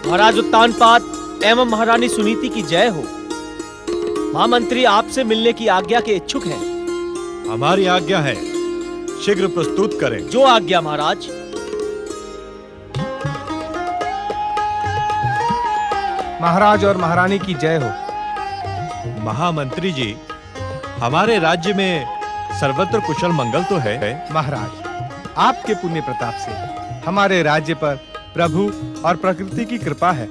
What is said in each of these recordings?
महाराज उत्तानपाद एवं महारानी सुनीति की जय हो। महामंत्री आपसे मिलने की आज्ञा के इच्छुक हैं। हमारी आज्ञा है, शीघ्र प्रस्तुत करें। जो आज्ञा महाराज। महाराज और महारानी की जय हो। महामंत्री जी, हमारे राज्य में सर्वत्र कुशल मंगल तो है? महाराज, आपके पुण्य प्रताप से हमारे राज्य पर प्रभु और प्रकृति की कृपा है।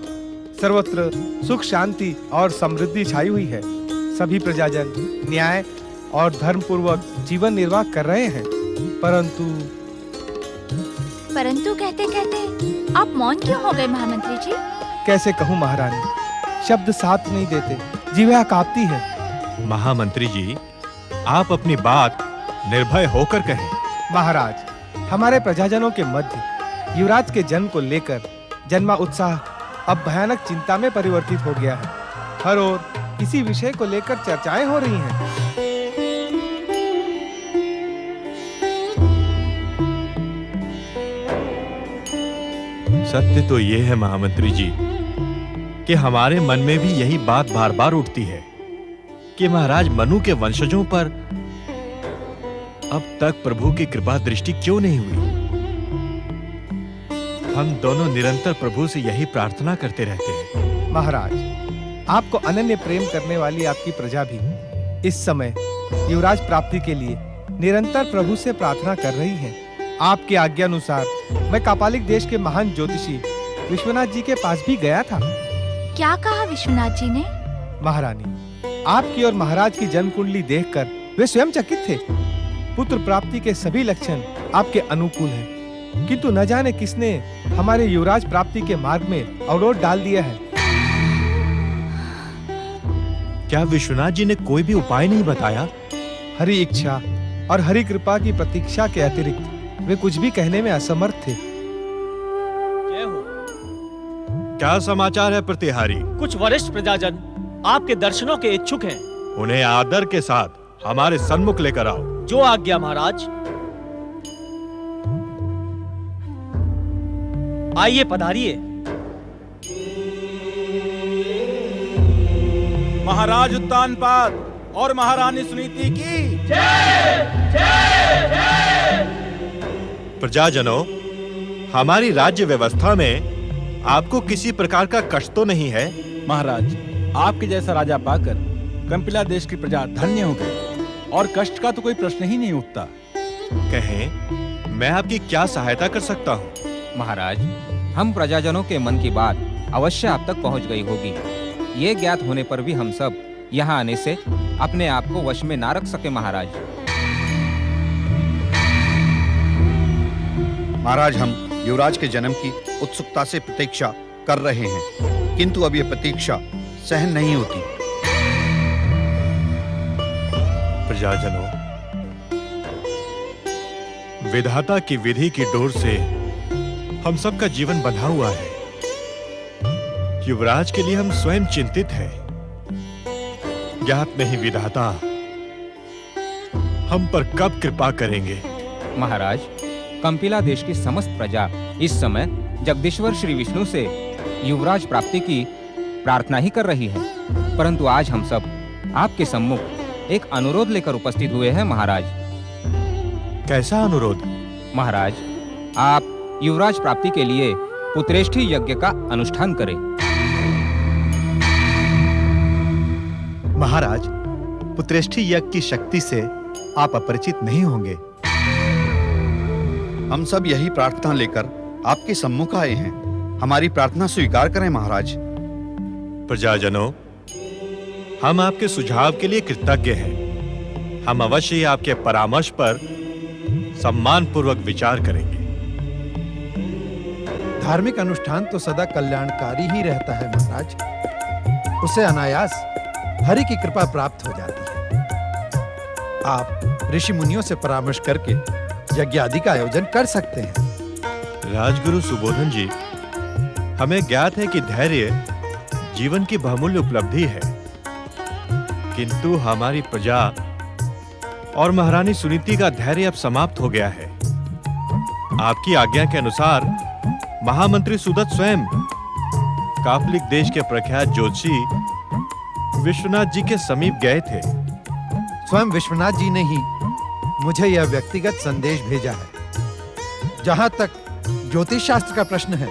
सर्वत्र सुख शांति और समृद्धि छाई हुई है। सभी प्रजाजन न्याय और धर्म पूर्वक जीवन निर्वाह कर रहे हैं। परंतु कहते कहते आप मौन क्यों हो गए महामंत्री जी? कैसे कहूँ महारानी, शब्द साथ नहीं देते, जीवा कांपती है। महामंत्री जी, आप अपनी बात निर्भय होकर कहें। महाराज, हमारे प्रजाजनों के मध्य युवराज के जन्म को लेकर जन्मा उत्साह अब भयानक चिंता में परिवर्तित हो गया है। हर ओर इसी विषय को लेकर चर्चाएं हो रही हैं। सत्य तो ये है महामंत्री जी कि हमारे मन में भी यही बात बार बार उठती है कि महाराज मनु के वंशजों पर अब तक प्रभु की कृपा दृष्टि क्यों नहीं हुई। हम दोनों निरंतर प्रभु से यही प्रार्थना करते रहते हैं। महाराज, आपको अनन्य प्रेम करने वाली आपकी प्रजा भी इस समय युवराज प्राप्ति के लिए निरंतर प्रभु से प्रार्थना कर रही है। आपकी आज्ञा अनुसार मैं कापालिक देश के महान ज्योतिषी विश्वनाथ जी के पास भी गया था। क्या कहा विश्वनाथ जी ने? महारानी, आपकी और महाराज की जन्म कुंडली देखकर वे स्वयं चकित थे। पुत्र प्राप्ति के सभी लक्षण आपके अनुकूल हैं, किंतु न जाने किसने हमारे युवराज प्राप्ति के मार्ग में अवरोध डाल दिया है। क्या विश्वनाथ जी ने कोई भी उपाय नहीं बताया? हरि इच्छा और हरि कृपा की प्रतीक्षा के अतिरिक्त वे कुछ भी कहने में असमर्थ थे। जय हो। क्या समाचार है प्रतिहारी? कुछ वरिष्ठ प्रजाजन आपके दर्शनों के इच्छुक हैं। उन्हें आदर के साथ हमारे सन्मुख लेकर आओ। जो आज्ञा महाराज। आइए पधारिए। महाराज उत्तानपाद और महारानी सुनीति की जय जय जय। प्रजाजनों, हमारी राज्य व्यवस्था में आपको किसी प्रकार का कष्ट तो नहीं है? महाराज, आपके जैसा राजा पाकर कंपिला देश की प्रजा धन्य हो गई और कष्ट का तो कोई प्रश्न ही नहीं उठता। कहें, मैं आपकी क्या सहायता कर सकता हूँ? महाराज, हम प्रजाजनों के मन की बात अवश्य आप तक पहुँच गई होगी। ये ज्ञात होने पर भी हम सब यहाँ आने से अपने आप को वश में ना रख सके। महाराज, हम युवराज के जन्म की उत्सुकता से प्रतीक्षा कर रहे हैं, किंतु अब यह प्रतीक्षा सहन नहीं होती। प्रजाजनों, विधाता की विधि की डोर से हम सबका जीवन बंधा हुआ है। युवराज के लिए हम स्वयं चिंतित हैं। ज्ञात नहीं विधाता हम पर कब कृपा करेंगे। महाराज, कंपिला देश की समस्त प्रजा इस समय जगदीश्वर श्री विष्णु से युवराज प्राप्ति की प्रार्थना ही कर रही है। परंतु आज हम सब आपके सम्मुख एक अनुरोध लेकर उपस्थित हुए हैं। महाराज, कैसा अनुरोध? महाराज, आप युवराज प्राप्ति के लिए पुत्रेष्ठी यज्ञ का अनुष्ठान करें। महाराज, पुत्रेष्ठी यज्ञ की शक्ति से आप अपरिचित नहीं होंगे। हम सब यही प्रार्थना लेकर आपके सम्मुख आए हैं। हमारी प्रार्थना स्वीकार करें महाराज। प्रजाजनों, हम आपके सुझाव के लिए कृतज्ञ हैं। हम अवश्य ही आपके परामर्श पर सम्मान पूर्वक विचार करेंगे। धार्मिक अनुष्ठान तो सदा कल्याणकारी ही रहता है महाराज। उसे अनायास हरि की कृपा प्राप्त हो जाती है। आप ऋषि मुनियों से परामर्श करके यज्ञ आदि का आयोजन कर सकते हैं। राजगुरु सुबोधन जी, हमें ज्ञात है कि धैर्य जीवन की बहुमूल्य उपलब्धि है, किंतु हमारी प्रजा और महारानी सुनीति का धैर्य अब समाप्त हो गया है। आपकी आज्ञा के अनुसार महामंत्री सुदत्त स्वयं काफलिक देश के प्रख्यात ज्योतिषी विश्वनाथ जी के समीप गए थे। स्वयं विश्वनाथ जी ने ही मुझे यह व्यक्तिगत संदेश भेजा है। जहां तक ज्योतिष शास्त्र का प्रश्न है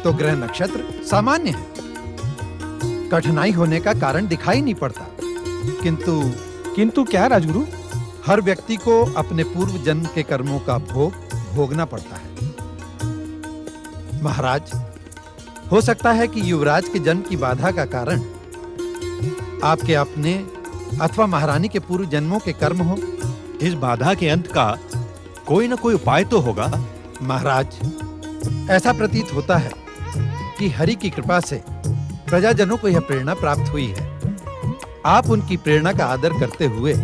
तो ग्रह नक्षत्र सामान्य है, कठिनाई होने का कारण दिखाई नहीं पड़ता। किंतु क्या राजगुरु? हर व्यक्ति को अपने पूर्व जन्म के कर्मों का भोग भोगना पड़ता है। महाराज, हो सकता है कि युवराज के जन्म की बाधा का कारण आपके अपने अथवा महारानी के पूर्व जन्मों के कर्म हो। इस बाधा के अंत का कोई न कोई उपाय तो होगा। महाराज, ऐसा प्रतीत होता है कि हरि की कृपा से प्रजाजनों को यह प्रेरणा प्राप्त हुई है। आप उनकी प्रेरणा का आदर करते हुए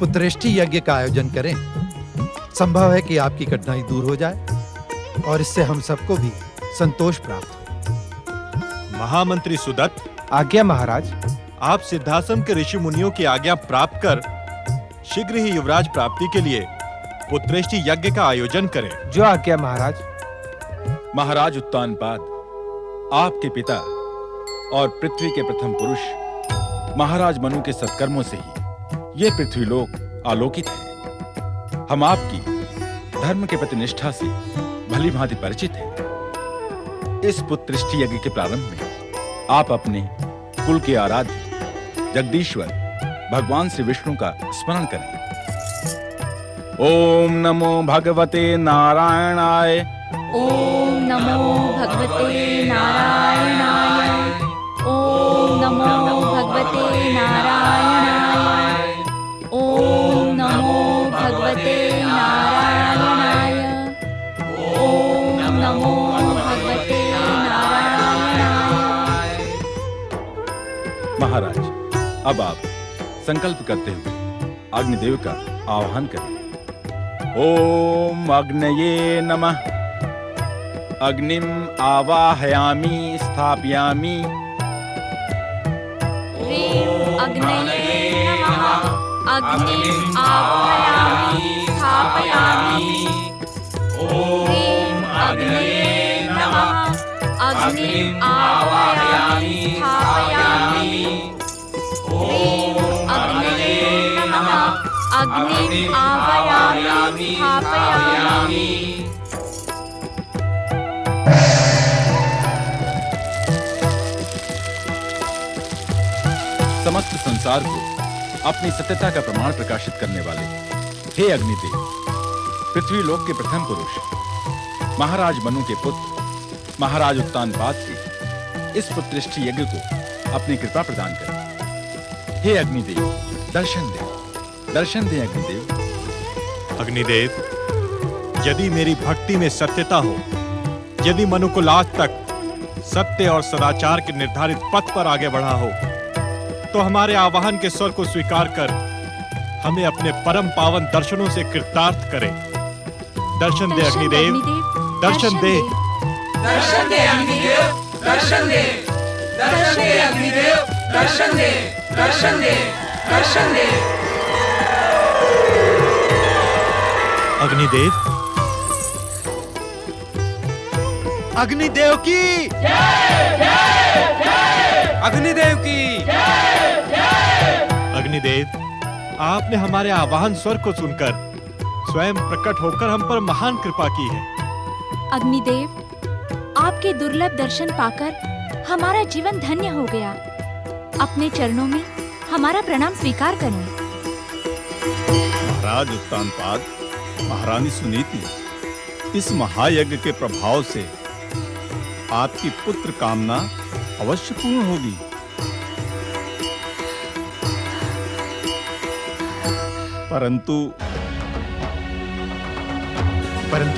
पुत्रेष्ठी यज्ञ का आयोजन करें। संभव है कि आपकी कठिनाई दूर हो जाए और इससे हम सबको भी संतोष प्राप्त हो। महामंत्री सुदत्त, आज्ञा महाराज। आप सिद्धाश्रम के ऋषि मुनियों की आज्ञा प्राप्त कर शीघ्र ही युवराज प्राप्ति के लिए पुत्रेष्ठी यज्ञ का आयोजन करें। जो आज्ञा महाराज। महाराज उत्तानपाद, आपके पिता और पृथ्वी के प्रथम पुरुष महाराज मनु के सत्कर्मों से ही ये पृथ्वीलोक आलोकित है। हम आपकी धर्म के प्रति निष्ठा से भली भांति परिचित हैं। इस पुत्रेष्ठी यज्ञ के प्रारंभ में आप अपने कुल के आराध्य जगदीश्वर भगवान श्री विष्णु का स्मरण करें। ओम नमो भगवते नारायणाय। ओम नमो भगवते नारायणाय। ओम नमो भगवते नारायणाय। ओम नमो भगवते नारायणाय। ओम नमो भगवते नारायणाय। महाराज, अब आप संकल्प करते हुए अग्निदेव का आह्वान करें। ओम अग्नये नमः। अग्निम आवाहयामि स्थापयामि। ह्रीं अग्नये नमः। अग्निं आवाहयामि स्थापयामि। ह्रीं अग्नये नमः। अग्निं आवाहयामि स्थापयामि। ह्रीं अग्नये नमः। अग्निं आवाहयामि स्थापयामि। समस्त संसार को अपनी सत्यता का प्रमाण प्रकाशित करने वाले हे अग्निदेव, पृथ्वी लोक के प्रथम पुरुष महाराज मनु के पुत्र महाराज उत्तानपाद के इस पुत्रेष्ठी यज्ञ को अपनी कृपा प्रदान करें। हे अग्निदेव, दर्शन दे अग्निदेव। अग्निदेव, यदि मेरी भक्ति में सत्यता हो, यदि मनुकुल आज तक सत्य और सदाचार के निर्धारित पथ पर आगे बढ़ा हो, तो हमारे आह्वान के स्वर को स्वीकार कर हमें अपने परम पावन दर्शनों से कृतार्थ करें। दर्शन दे अग्निदेव, दर्शन दे। दर्शन दे अग्निदेव, दर्शन दे। दर्शन दे अग्निदेव, दर्शन दे। दर्शन दे, दर्शन दे। अग्निदेव, अग्निदेव की अग्निदेव की अग्निदेव, आपने हमारे आह्वान स्वर को सुनकर स्वयं प्रकट होकर हम पर महान कृपा की है। अग्निदेव, आपके दुर्लभ दर्शन पाकर हमारा जीवन धन्य हो गया। अपने चरणों में हमारा प्रणाम स्वीकार करें। महाराज उत्तानपाद, महारानी सुनीति, इस महायज्ञ के प्रभाव से आपकी पुत्र कामना अवश्य पूर्ण होगी। परंतु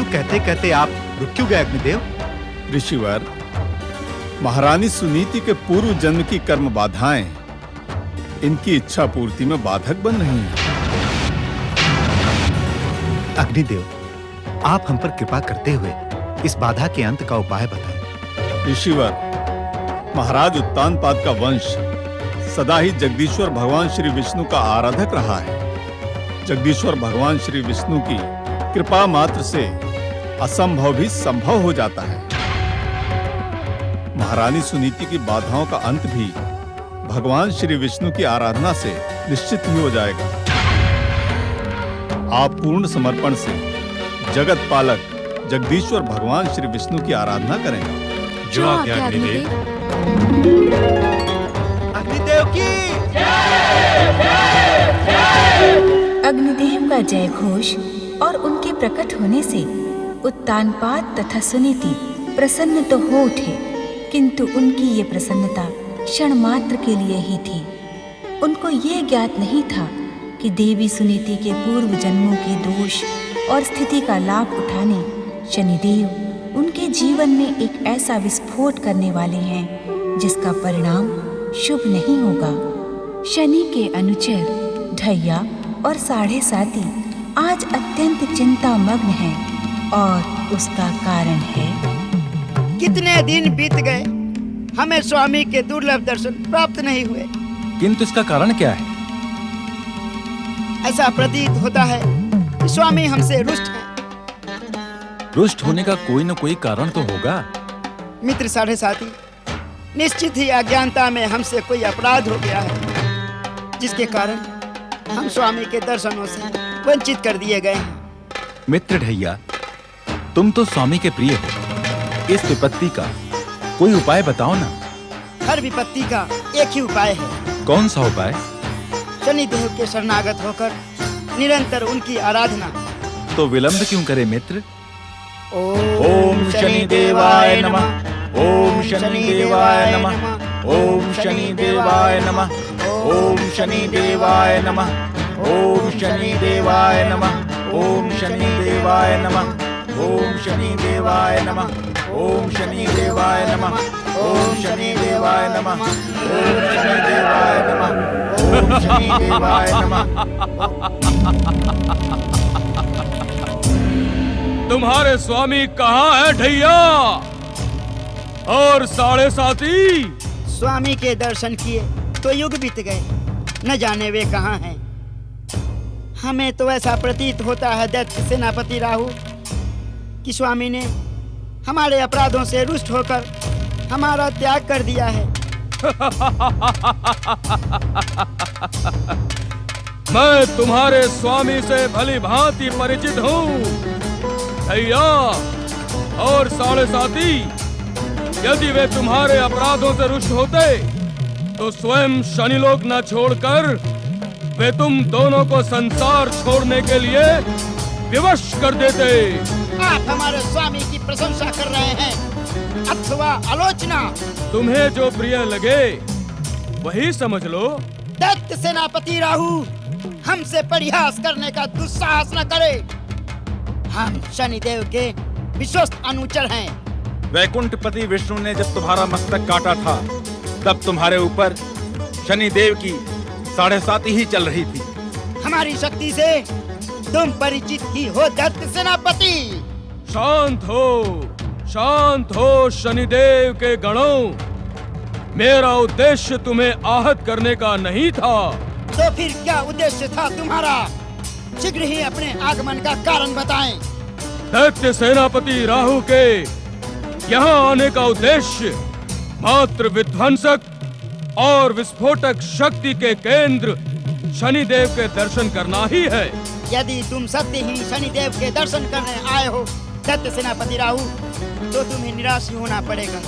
कहते कहते आप रुक क्यों गए अग्निदेव? ऋषिवर, महारानी सुनीति के पूर्व जन्म की कर्म बाधाएं इनकी इच्छा पूर्ति में बाधक बन रही हैं। अग्निदेव, आप हम पर कृपा करते हुए इस बाधा के अंत का उपाय बताएं। ऋषिवर, महाराज उत्तानपाद का वंश सदा ही जगदीश्वर भगवान श्री विष्णु का आराधक रहा है। जगदीश्वर भगवान श्री विष्णु की कृपा मात्र से असंभव भी संभव हो जाता है। महारानी सुनीति की बाधाओं का अंत भी भगवान श्री विष्णु की आराधना से निश्चित ही हो जाएगा। आप पूर्ण समर्पण से जगत पालक जगदीश्वर भगवान श्री विष्णु की आराधना करें। जो आज्ञा अग्निदेव। अग्निदेव की अग्निदेव का जय घोष और उनके प्रकट होने से उत्तानपाद तथा सुनीति प्रसन्न तो हो उठे, किंतु उनकी ये प्रसन्नता क्षण मात्र के लिए ही थी। उनको ये ज्ञात नहीं था कि देवी सुनीति के पूर्व जन्मों के दोष और स्थिति का लाभ उठाने शनिदेव उनके जीवन में एक ऐसा विस्फोट करने वाले हैं जिसका परिणाम शुभ नहीं होगा। शनि के अनुचर ढैया और साढ़े साती आज अत्यंत चिंतामग्न हैं और उसका कारण है। कितने दिन बीत गए, हमें स्वामी के दुर्लभ दर्शन प्राप्त नहीं हुए। किंतु इसका कारण क्या है? ऐसा प्रतीत होता है कि स्वामी हमसे रुष्ट हैं। रुष्ट होने का कोई न कोई कारण तो होगा। मित्र साढ़े साथी, निश्चित ही अज्ञानता में हमसे कोई अपराध हो गया है, जिसके कारण हम स्वामी के दर्शनों से वंचित कर दिए गए हैं। मित्र ढैया, तुम तो स्वामी के प्रिय हो। इस विपत्ति का कोई उपाय बताओ ना। हर विपत्ति का एक ही उपाय है। कौन सा उपाय? शनिदेव के शरणागत होकर निरंतर उनकी आराधना। तो विलंब क्यों करे मित्र? ओम शनिदेवाय नमः। ओम शनिदेवाय नमः। ओम शनिदेवाय नमः। ओम शनिदेवाय नमः। ओम शनिदेवाय नमः। ओम शनिदेवाय नमः। ओम शनिदेवाय नमः। ओम शनिदेवाय नमः। ओम शनिदेवाय नमः। ओम शनिदेवाय नमः। ओम शनिदेवाय नमः। तुम्हारे स्वामी कहाँ है ढैया और साढ़े साथी? स्वामी के दर्शन किए तो युग बीत गए, न जाने वे कहाँ हैं। हमें तो ऐसा प्रतीत होता है दैत्य सेनापति राहु कि स्वामी ने हमारे अपराधों से रुष्ट होकर हमारा त्याग कर दिया है। मैं तुम्हारे स्वामी से भली भांति परिचित हूँ भैया और साढ़े साथी। यदि वे तुम्हारे अपराधों से रुष्ट होते तो स्वयं शनिलोक न छोड़कर वे तुम दोनों को संसार छोड़ने के लिए विवश कर देते। आप हमारे स्वामी की प्रशंसा कर रहे हैं अथवा आलोचना? तुम्हें जो प्रिय लगे वही समझ लो। दैत्य सेनापति राहु हमसे परिहास करने का दुस्साहस न करे। हम शनिदेव के विश्वस्त अनुचर हैं। वैकुंठपति विष्णु ने जब तुम्हारा मस्तक काटा था तब तुम्हारे ऊपर शनिदेव की साढ़े साती ही चल रही थी। हमारी शक्ति से तुम परिचित ही हो दैत्य सेनापति। शांत हो शनिदेव के गणों। मेरा उद्देश्य तुम्हें आहत करने का नहीं था। तो फिर क्या उद्देश्य था तुम्हारा? शीघ्र ही अपने आगमन का कारण बताएं। दैत्य सेनापति राहु के यहाँ आने का उद्देश्य मात्र विध्वंसक और विस्फोटक शक्ति के केंद्र शनिदेव के दर्शन करना ही है। यदि तुम सत्य ही शनिदेव के दर्शन करने आए हो दैत्य सेनापति राहु, तो तुम्हें निराश ही होना पड़ेगा।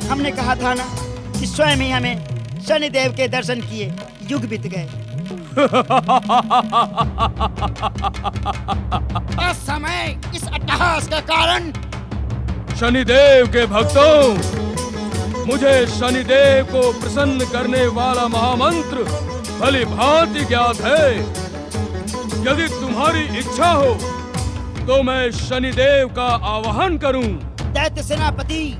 हमने कहा था ना कि स्वयं ही हमें शनिदेव के दर्शन किए युग बीत गए। इस समय इस अट्टहास का कारण? शनिदेव के भक्तों, मुझे शनिदेव को प्रसन्न करने वाला महामंत्र भली भांति ज्ञात है। यदि तुम्हारी इच्छा हो तो मैं शनिदेव का आवाहन करूं। दैत्य सेनापति,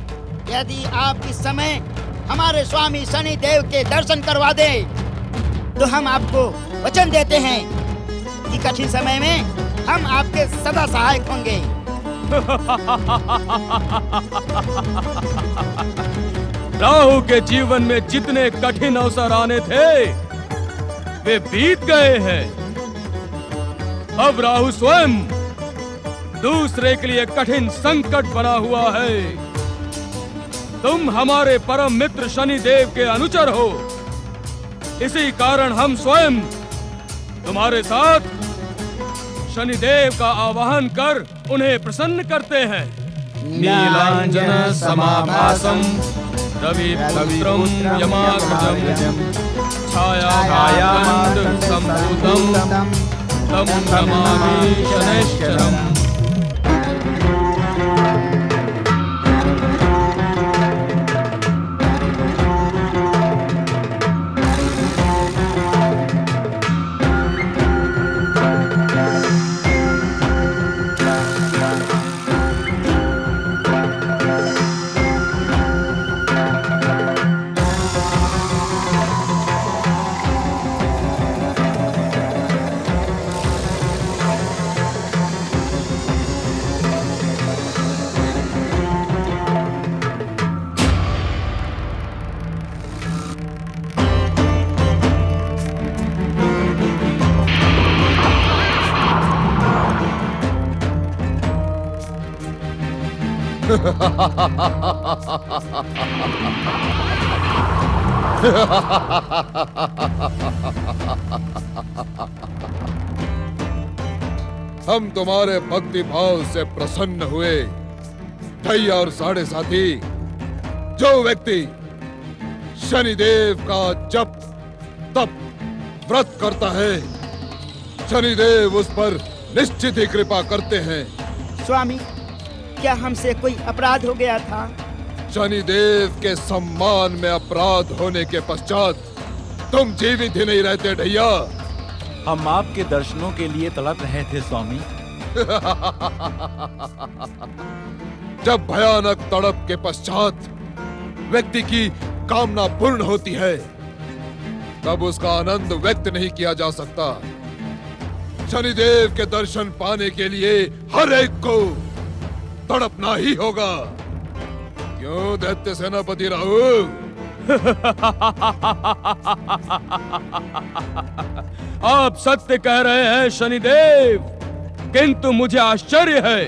यदि आप इस समय हमारे स्वामी शनिदेव के दर्शन करवा दें तो हम आपको वचन देते हैं कि कठिन समय में हम आपके सदा सहायक होंगे। राहु के जीवन में जितने कठिन अवसर आने थे वे बीत गए हैं। अब राहु स्वयं दूसरे के लिए कठिन संकट बना हुआ है। तुम हमारे परम मित्र शनिदेव के अनुचर हो। इसी कारण हम स्वयं तुम्हारे साथ शनिदेव का आवाहन कर उन्हें प्रसन्न करते हैं। नीलांजन समाभासम रविपुत्रम यमाग्रजम छायाकांत संभूतम तम नमामि शनैश्चरम्। हम तुम्हारे भक्ति भाव से प्रसन्न हुए। ढैया और साढ़े साथी, जो व्यक्ति शनिदेव का जप तप व्रत करता है, शनिदेव उस पर निश्चित ही कृपा करते हैं। स्वामी, क्या हमसे कोई अपराध हो गया था? शनिदेव के सम्मान में अपराध होने के पश्चात तुम जीवित ही नहीं रहते ढैया। हम आपके दर्शनों के लिए तड़प रहे थे स्वामी। जब भयानक तड़प के पश्चात व्यक्ति की कामना पूर्ण होती है, तब उसका आनंद व्यक्त नहीं किया जा सकता। शनिदेव के दर्शन पाने के लिए हर एक को तड़पना ही होगा। क्यों दैत्य सेनापति राहु? आप सत्य कह रहे हैं शनिदेव, किंतु मुझे आश्चर्य है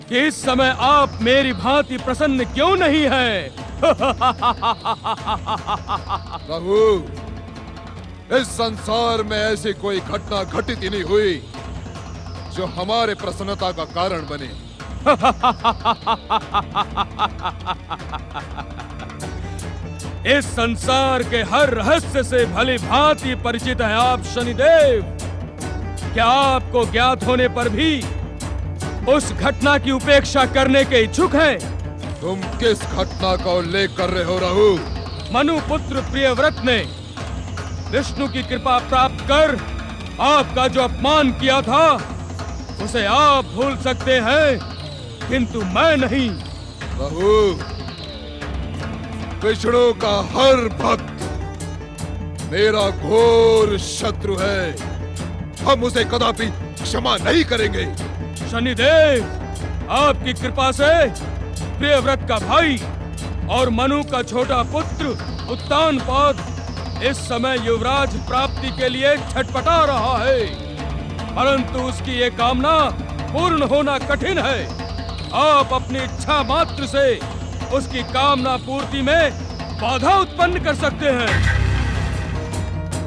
कि इस समय आप मेरी भांति प्रसन्न क्यों नहीं हैं? राहु, इस संसार में ऐसी कोई घटना घटित ही नहीं हुई जो हमारे प्रसन्नता का कारण बने। इस संसार के हर रहस्य से भली भांति परिचित हैं आप शनिदेव। क्या आपको ज्ञात होने पर भी उस घटना की उपेक्षा करने के इच्छुक हैं? तुम किस घटना का उल्लेख कर रहे हो राहु? मनु पुत्र प्रियव्रत ने विष्णु की कृपा प्राप्त कर आपका जो अपमान किया था, उसे आप भूल सकते हैं, किंतु मैं नहीं। राहु, विष्णु का हर भक्त मेरा घोर शत्रु है। हम उसे कदापि क्षमा नहीं करेंगे। शनिदेव, आपकी कृपा से प्रियव्रत का भाई और मनु का छोटा पुत्र उत्तानपाद इस समय युवराज प्राप्ति के लिए छटपटा रहा है, परंतु उसकी ये कामना पूर्ण होना कठिन है। आप अपनी इच्छा मात्र से उसकी कामना पूर्ति में बाधा उत्पन्न कर सकते हैं।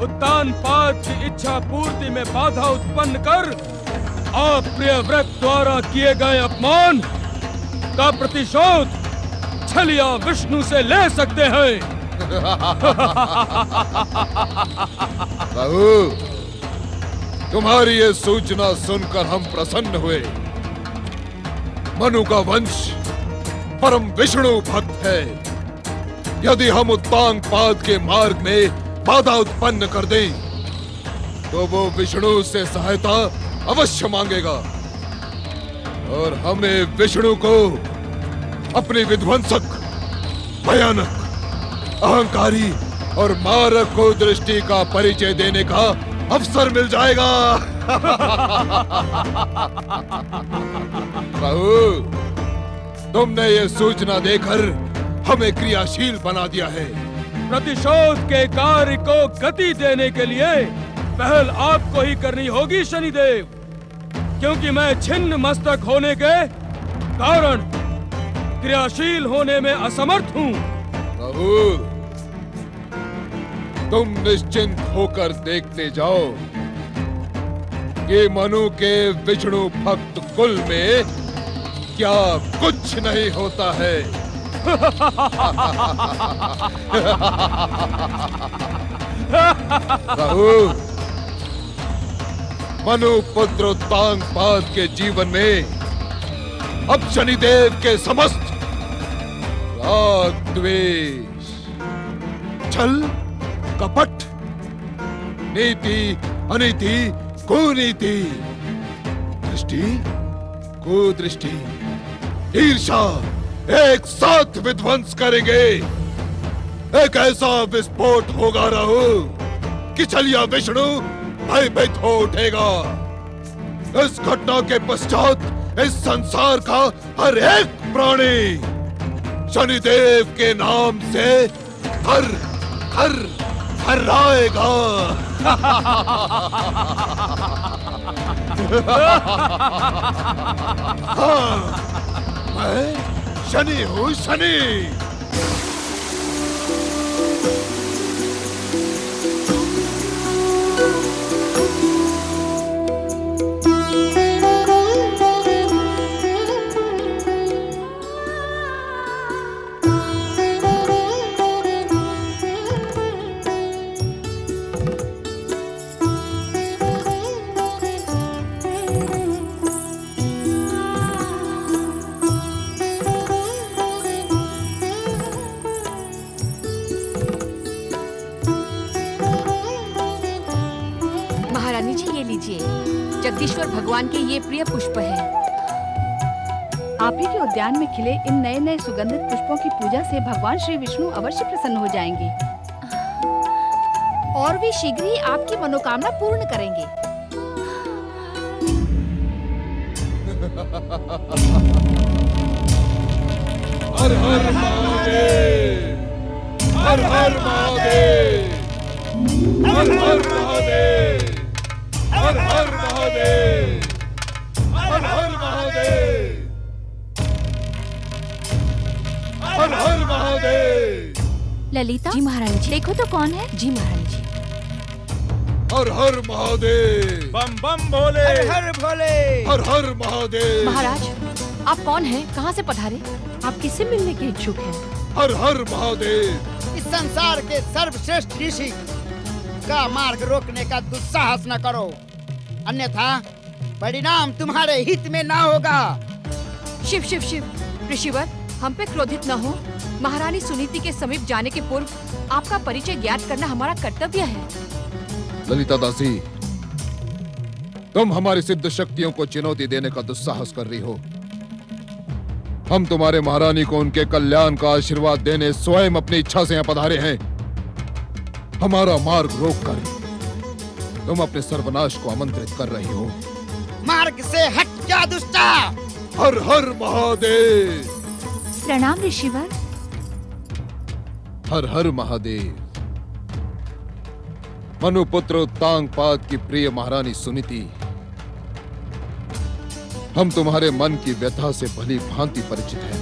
उत्तानपाद की इच्छा पूर्ति में बाधा उत्पन्न कर आप प्रियव्रत द्वारा किए गए अपमान का प्रतिशोध छलिया विष्णु से ले सकते हैं। राहु, तुम्हारी ये सूचना सुनकर हम प्रसन्न हुए। मनु का वंश परम विष्णु भक्त है। यदि हम उत्तानपाद के मार्ग में बाधा उत्पन्न कर दें, तो वो विष्णु से सहायता अवश्य मांगेगा और हमें विष्णु को अपनी विध्वंसक, भयानक, अहंकारी और मारक को दृष्टि का परिचय देने का अवसर मिल जाएगा। राहु, तुमने ये सूचना देकर हमें क्रियाशील बना दिया है। प्रतिशोध के कार्य को गति देने के लिए पहल आपको ही करनी होगी शनिदेव, क्योंकि मैं छिन्न मस्तक होने के कारण क्रियाशील होने में असमर्थ हूँ। राहुल, तुम निश्चिंत होकर देखते जाओ कि मनु के विष्णु भक्त कुल में क्या कुछ नहीं होता है। राहुल, मनु पुत्र उत्तानपाद के जीवन में अब शनिदेव के समस्त राग, द्वेष, छल, कपट, नीति, अनीति, कुनीति, दृष्टि, कुदृष्टि, ईर्षा एक साथ विध्वंस करेंगे। एक ऐसा विस्फोट होगा राहुल कि छलिया विष्णु भयभीत हो उठेगा। इस घटना के पश्चात इस संसार का हर एक प्राणी शनिदेव के नाम से थर थर थर्राएगा। हाँ, मैं शनि हूँ, शनि। जगदीश्वर भगवान के ये प्रिय पुष्प है। आप ही के उद्यान में खिले इन नए नए सुगंधित पुष्पों की पूजा से भगवान श्री विष्णु अवश्य प्रसन्न हो जाएंगे और वे शीघ्र ही आपकी मनोकामना पूर्ण करेंगे। हर हर महादेव, हर हर महादेव, हर हर महादेव, हर हर महादेव, हर हर महादेव, हर हर महादेव। ललिता जी महारानी जी। देखो तो कौन है। जी महारानी जी। हर हर महादेव, बम बम भोले, हर हर भोले, हर हर महादेव। महाराज आप कौन हैं? कहाँ से पधारे? आप किससे मिलने के इच्छुक हैं? हर हर महादेव। इस संसार के सर्वश्रेष्ठ ऋषि का मार्ग रोकने का दुस्साहस न करो, अन्यथा परिणाम तुम्हारे हित में ना होगा। शिव शिव शिव। ऋषिवर, हम पे क्रोधित न हो। महारानी सुनीति के समीप जाने के पूर्व आपका परिचय ज्ञात करना हमारा कर्तव्य है। ललिता दासी, तुम हमारी सिद्ध शक्तियों को चुनौती देने का दुस्साहस कर रही हो। हम तुम्हारे महारानी को उनके कल्याण का आशीर्वाद देने स्वयं अपनी इच्छा से यहाँ पधारे हैं। हमारा मार्ग रोककर तुम अपने सर्वनाश को आमंत्रित कर रही हो। मार्ग से हट जा दुष्टा। हर हर महादेव। प्रणाम ऋषिवर। हर हर महादेव। मनुपुत्र उत्तानपाद की प्रिय महारानी सुनीति, हम तुम्हारे मन की व्यथा से भली भांति परिचित हैं।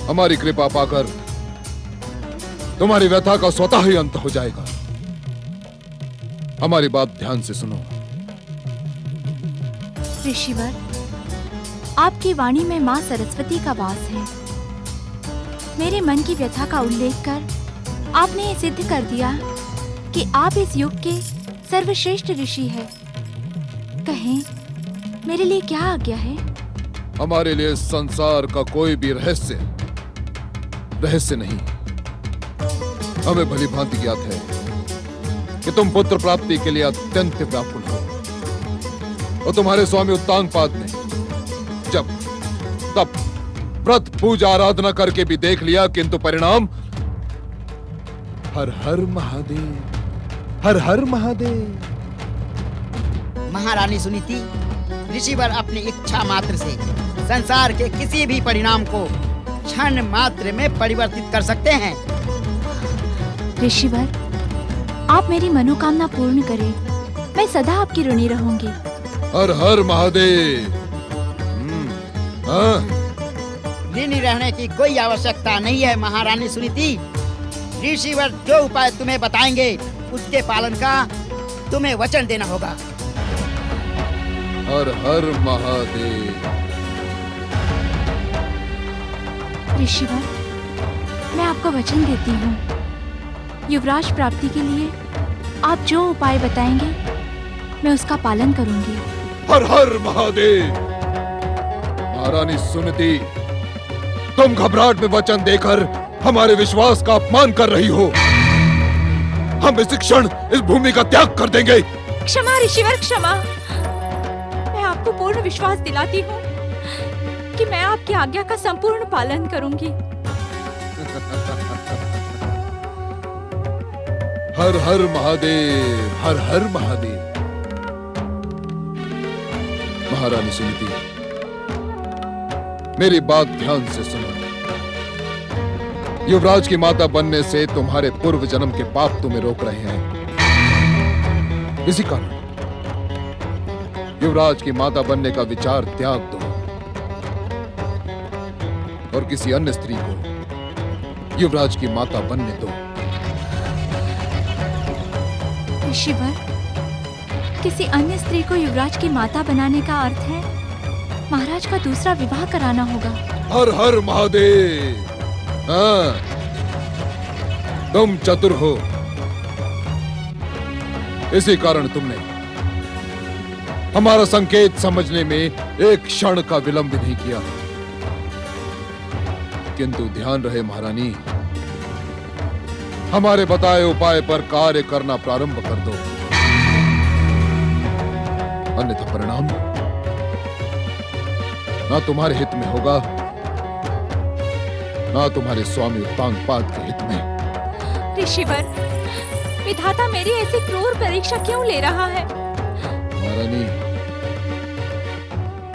हमारी कृपा पाकर तुम्हारी व्यथा का स्वतः ही अंत हो जाएगा। हमारी बात ध्यान से सुनो। ऋषिवर, आपकी वाणी में माँ सरस्वती का वास है। मेरे मन की व्यथा का उल्लेख कर आपने ये सिद्ध कर दिया कि आप इस युग के सर्वश्रेष्ठ ऋषि हैं। कहें, मेरे लिए क्या आज्ञा है? हमारे लिए इस संसार का कोई भी रहस्य नहीं। हमें भली भांति ज्ञात है कि तुम पुत्र प्राप्ति के लिए अत्यंत व्याकुल हो और तुम्हारे स्वामी उत्तानपाद ने जब तब व्रत पूजा आराधना करके भी देख लिया, किंतु परिणाम हर हर महादेव, हर हर महादेव। महारानी सुनीति, ऋषिवर अपनी इच्छा मात्र से संसार के किसी भी परिणाम को क्षण मात्र में परिवर्तित कर सकते हैं। ऋषिवर, आप मेरी मनोकामना पूर्ण करें। मैं सदा आपकी ऋणी रहूंगी। हर हर महादेव। ऋणी रहने की कोई आवश्यकता नहीं है महारानी सुनीति। ऋषिवर जो उपाय तुम्हें बताएंगे उसके पालन का तुम्हें वचन देना होगा। हर हर महादेव। ऋषिवर, मैं आपको वचन देती हूँ, युवराज प्राप्ति के लिए आप जो उपाय बताएंगे मैं उसका पालन करूंगी। हर हर महादेव। महारानी सुनीति, तुम घबराहट में वचन देकर हमारे विश्वास का अपमान कर रही हो। हम इस क्षण इस भूमि का त्याग कर देंगे। क्षमा ऋषिवर, क्षमा। मैं आपको पूर्ण विश्वास दिलाती हूँ कि मैं आपकी आज्ञा का संपूर्ण पालन करूंगी। हर हर महादेव, हर हर महादेव। महारानी सुनीति, मेरी बात ध्यान से सुनो। युवराज की माता बनने से तुम्हारे पूर्व जन्म के पाप तुम्हें रोक रहे हैं। इसी कारण युवराज की माता बनने का विचार त्याग दो और किसी अन्य स्त्री को युवराज की माता बनने दो। ऋषिवर, किसी अन्य स्त्री को युवराज की माता बनाने का अर्थ है महाराज का दूसरा विवाह कराना होगा। हर हर महादेव। हाँ, तुम चतुर हो, इसी कारण तुमने हमारा संकेत समझने में एक क्षण का विलंब नहीं किया। किंतु ध्यान रहे महारानी, हमारे बताए उपाय पर कार्य करना प्रारंभ कर दो, अन्यथा परिणाम ना तुम्हारे हित में होगा ना तुम्हारे स्वामी उत्तानपाद के हित में। ऋषिवर, विधाता मेरी ऐसी क्रूर परीक्षा क्यों ले रहा है? महारानी,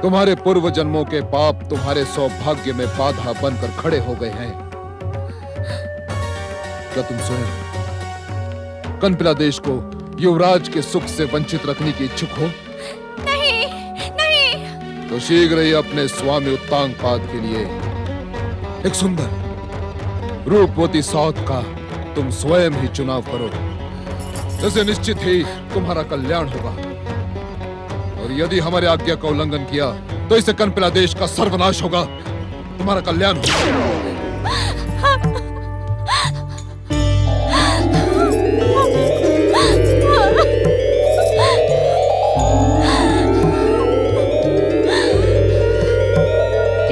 तुम्हारे पूर्व जन्मों के पाप तुम्हारे सौभाग्य में बाधा बनकर खड़े हो गए हैं। क्या तुम स्वयं कनपिला देश को युवराज के सुख से वंचित रखने की इच्छुक हो? नहीं, नहीं। तो शीघ्र ही अपने स्वामी उत्तानपाद के लिए एक सुंदर रूपवती सौत का तुम स्वयं ही चुनाव करो, जैसे निश्चित ही तुम्हारा कल्याण होगा। और यदि हमारे आज्ञा का उल्लंघन किया तो इससे कनपिला देश का सर्वनाश होगा, तुम्हारा कल्याण होगा।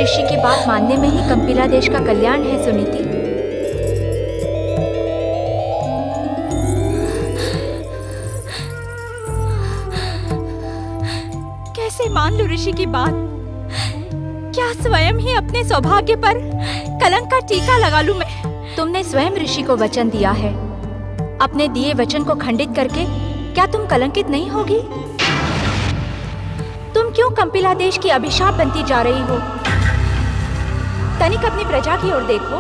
ऋषि की बात मानने में ही कनपिला देश का कल्याण है सुनीति। कैसे मान लूं ऋषि की बात? क्या स्वयं ही अपने सौभाग्य पर कलंक का टीका लगा लूं मैं? तुमने स्वयं ऋषि को वचन दिया है, अपने दिए वचन को खंडित करके क्या तुम कलंकित नहीं होगी? तुम क्यों कनपिला देश की अभिशाप बनती जा रही हो? तनिक अपनी प्रजा की ओर देखो,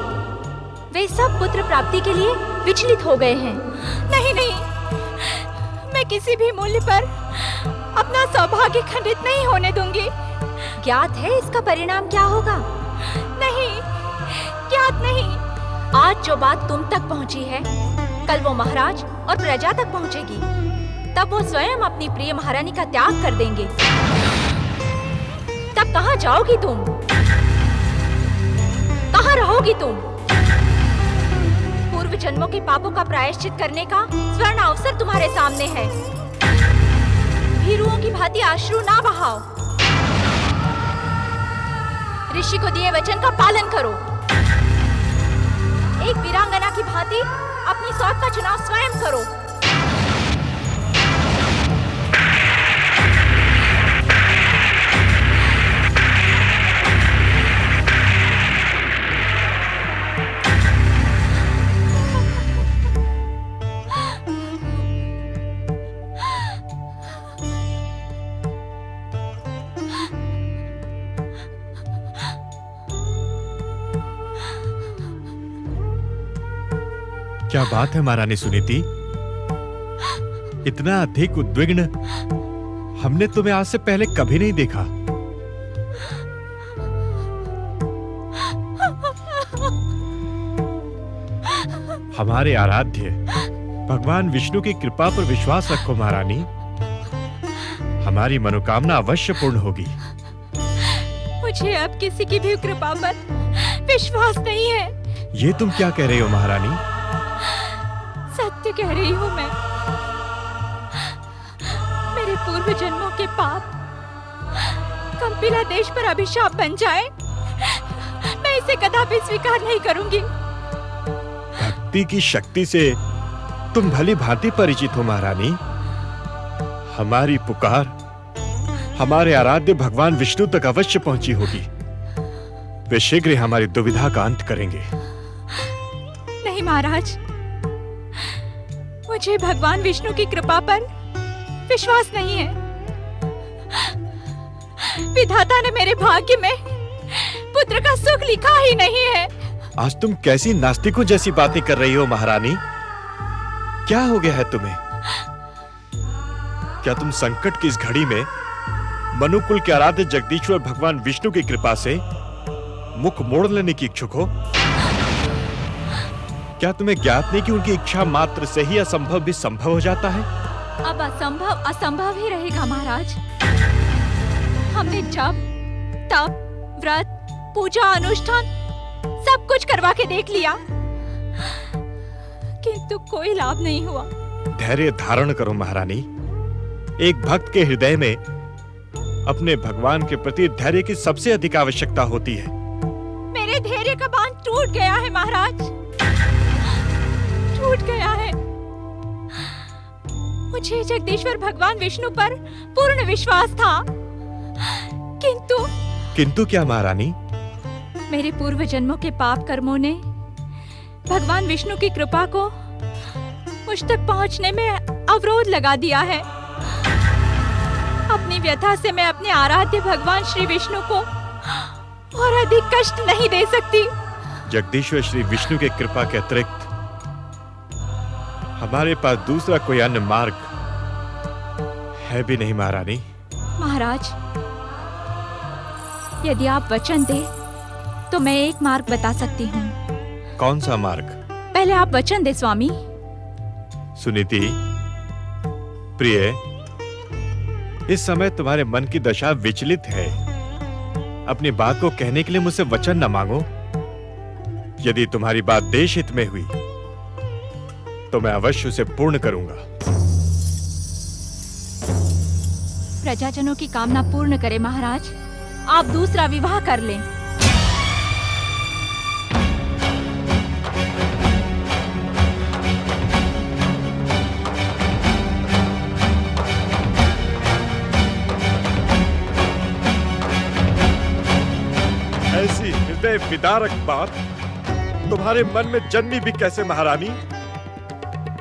वे सब पुत्र प्राप्ति के लिए विचलित हो गए हैं। नहीं नहीं, मैं किसी भी मूल्य पर अपना सौभाग्य खंडित नहीं होने दूंगी। ज्ञात है इसका परिणाम क्या होगा? नहीं, ज्ञात नहीं। आज जो बात तुम तक पहुंची है, कल वो महाराज और प्रजा तक पहुंचेगी। तब वो स्वयं अपनी प्रिय महारानी का त्याग कर देंगे। तब कहाँ जाओगी तुम? कहाँ रहोगी तुम? पूर्व जन्मों के पापों का प्रायश्चित करने का स्वर्ण अवसर तुम्हारे सामने है। भीरुओं की भांति अश्रु ना बहाओ। ऋषि को दिए वचन का पालन करो। एक वीरांगना की भांति अपनी सौत का चुनाव स्वयं करो। क्या बात है महारानी सुनीति, इतना अधिक उद्विग्न हमने तुम्हें आज से पहले कभी नहीं देखा। हमारे आराध्य भगवान विष्णु की कृपा पर विश्वास रखो महारानी, हमारी मनोकामना अवश्य पूर्ण होगी। मुझे अब किसी की भी कृपा पर विश्वास नहीं है। ये तुम क्या कह रही हो महारानी? सत्य कह रही हूँ मैं। मेरे पूर्व जन्मों के पाप कंपिला देश पर अभिशाप बन जाए, मैं इसे कदापि स्वीकार नहीं करूंगी। भक्ति की शक्ति से तुम भली भांति परिचित हो महारानी। हमारी पुकार हमारे आराध्य भगवान विष्णु तक अवश्य पहुंची होगी। वे शीघ्र ही हमारी दुविधा का अंत करेंगे। नहीं महाराज, मुझे भगवान विष्णु की कृपा पर विश्वास नहीं है। विधाता ने मेरे भाग्य में पुत्र का सुख लिखा ही नहीं है। आज तुम कैसी नास्तिकों जैसी बातें कर रही हो महारानी? क्या हो गया है तुम्हें? क्या तुम संकट की इस घड़ी में मनुकुल के आराध्य जगदीश्वर भगवान विष्णु की कृपा से मुख मोड़ लेने की इच्छुक हो? क्या तुम्हें ज्ञात नहीं कि उनकी इच्छा मात्र से ही असंभव भी संभव हो जाता है? अब असंभव असंभव ही रहेगा महाराज। हमने जप, तप, व्रत, पूजा, अनुष्ठान सब कुछ करवा के देख लिया, किंतु कोई लाभ नहीं हुआ। धैर्य धारण करो महारानी। एक भक्त के हृदय में अपने भगवान के प्रति धैर्य की सबसे अधिक आवश्यकता होती है। मेरे धैर्य का बांध टूट गया है महाराज, टूट गया है। मुझे जगदीश्वर भगवान विष्णु पर पूर्ण विश्वास था, किंतु क्या महारानी? मेरे पूर्व जन्मों के पाप कर्मों ने भगवान विष्णु की कृपा को मुझ तक पहुंचने में अवरोध लगा दिया है। अपनी व्यथा से मैं अपने आराध्य भगवान श्री विष्णु को और अधिक कष्ट नहीं दे सकती। जगदीश्वर श्री विष्णु के कृपा के अतिरिक्त हमारे पास दूसरा कोई अन्य मार्ग है भी नहीं महारानी। महाराज, यदि आप वचन दे तो मैं एक मार्ग बता सकती हूँ। कौन सा मार्ग? पहले आप वचन दे स्वामी। सुनीति, प्रिय, इस समय तुम्हारे मन की दशा विचलित है। अपनी बात को कहने के लिए मुझसे वचन न मांगो। यदि तुम्हारी बात देश हित में हुई तो मैं अवश्य उसे पूर्ण करूंगा। प्रजाजनों की कामना पूर्ण करे महाराज, आप दूसरा विवाह कर लें। ऐसी हृदय विदारक बात तुम्हारे मन में जन्मी भी कैसे महारानी?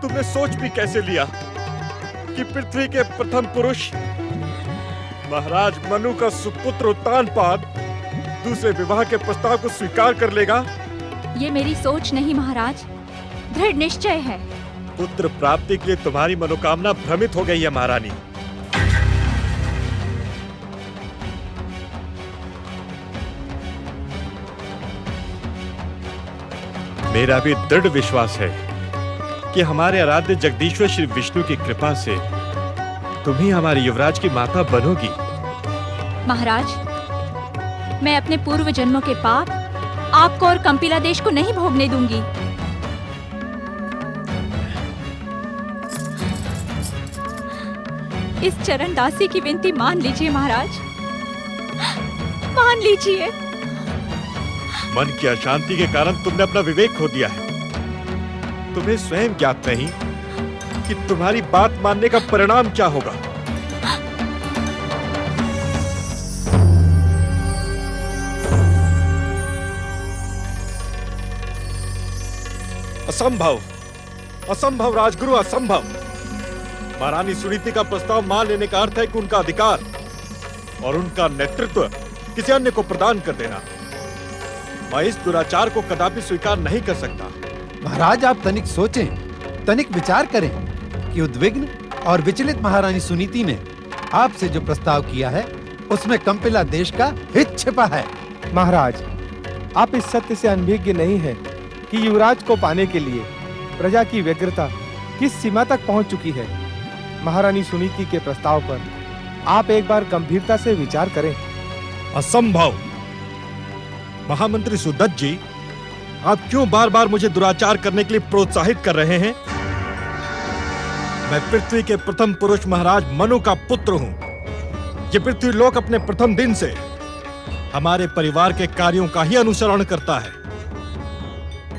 तुमने सोच भी कैसे लिया कि पृथ्वी के प्रथम पुरुष महाराज मनु का सुपुत्र उत्तानपाद दूसरे विवाह के प्रस्ताव को स्वीकार कर लेगा? ये मेरी सोच नहीं महाराज, दृढ़ निश्चय है। पुत्र प्राप्ति के लिए तुम्हारी मनोकामना भ्रमित हो गई है महारानी। मेरा भी दृढ़ विश्वास है कि हमारे आराध्य जगदीश्वर श्री विष्णु की कृपा से तुम ही हमारी युवराज की माता बनोगी। महाराज, मैं अपने पूर्व जन्मों के पाप आपको और कंपिला देश को नहीं भोगने दूंगी। इस चरण दासी की विनती मान लीजिए महाराज, मान लीजिए। मन की अशांति के कारण तुमने अपना विवेक खो दिया है। तुम्हें स्वयं ज्ञात नहीं कि तुम्हारी बात मानने का परिणाम क्या होगा। असंभव, असंभव राजगुरु, असंभव। महारानी सुनीति का प्रस्ताव मान लेने का अर्थ है कि उनका अधिकार और उनका नेतृत्व किसी अन्य को प्रदान कर देना। मैं इस दुराचार को कदापि स्वीकार नहीं कर सकता। महाराज, आप तनिक सोचें, तनिक विचार करें कि उद्विग्न और विचलित महारानी सुनीति ने आपसे जो प्रस्ताव किया है उसमें कंपिला देश का हित छिपा है। महाराज, आप इस सत्य से अनभिज्ञ नहीं हैं कि युवराज को पाने के लिए प्रजा की व्यग्रता किस सीमा तक पहुंच चुकी है। महारानी सुनीति के प्रस्ताव पर आप एक बार गंभीरता से विचार करें। असंभव। महामंत्री सुदत्त जी, आप क्यों बार बार मुझे दुराचार करने के लिए प्रोत्साहित कर रहे हैं? मैं पृथ्वी के प्रथम पुरुष महाराज मनु का पुत्र हूं। ये पृथ्वी लोक अपने प्रथम दिन से हमारे परिवार के कार्यों का ही अनुसरण करता है।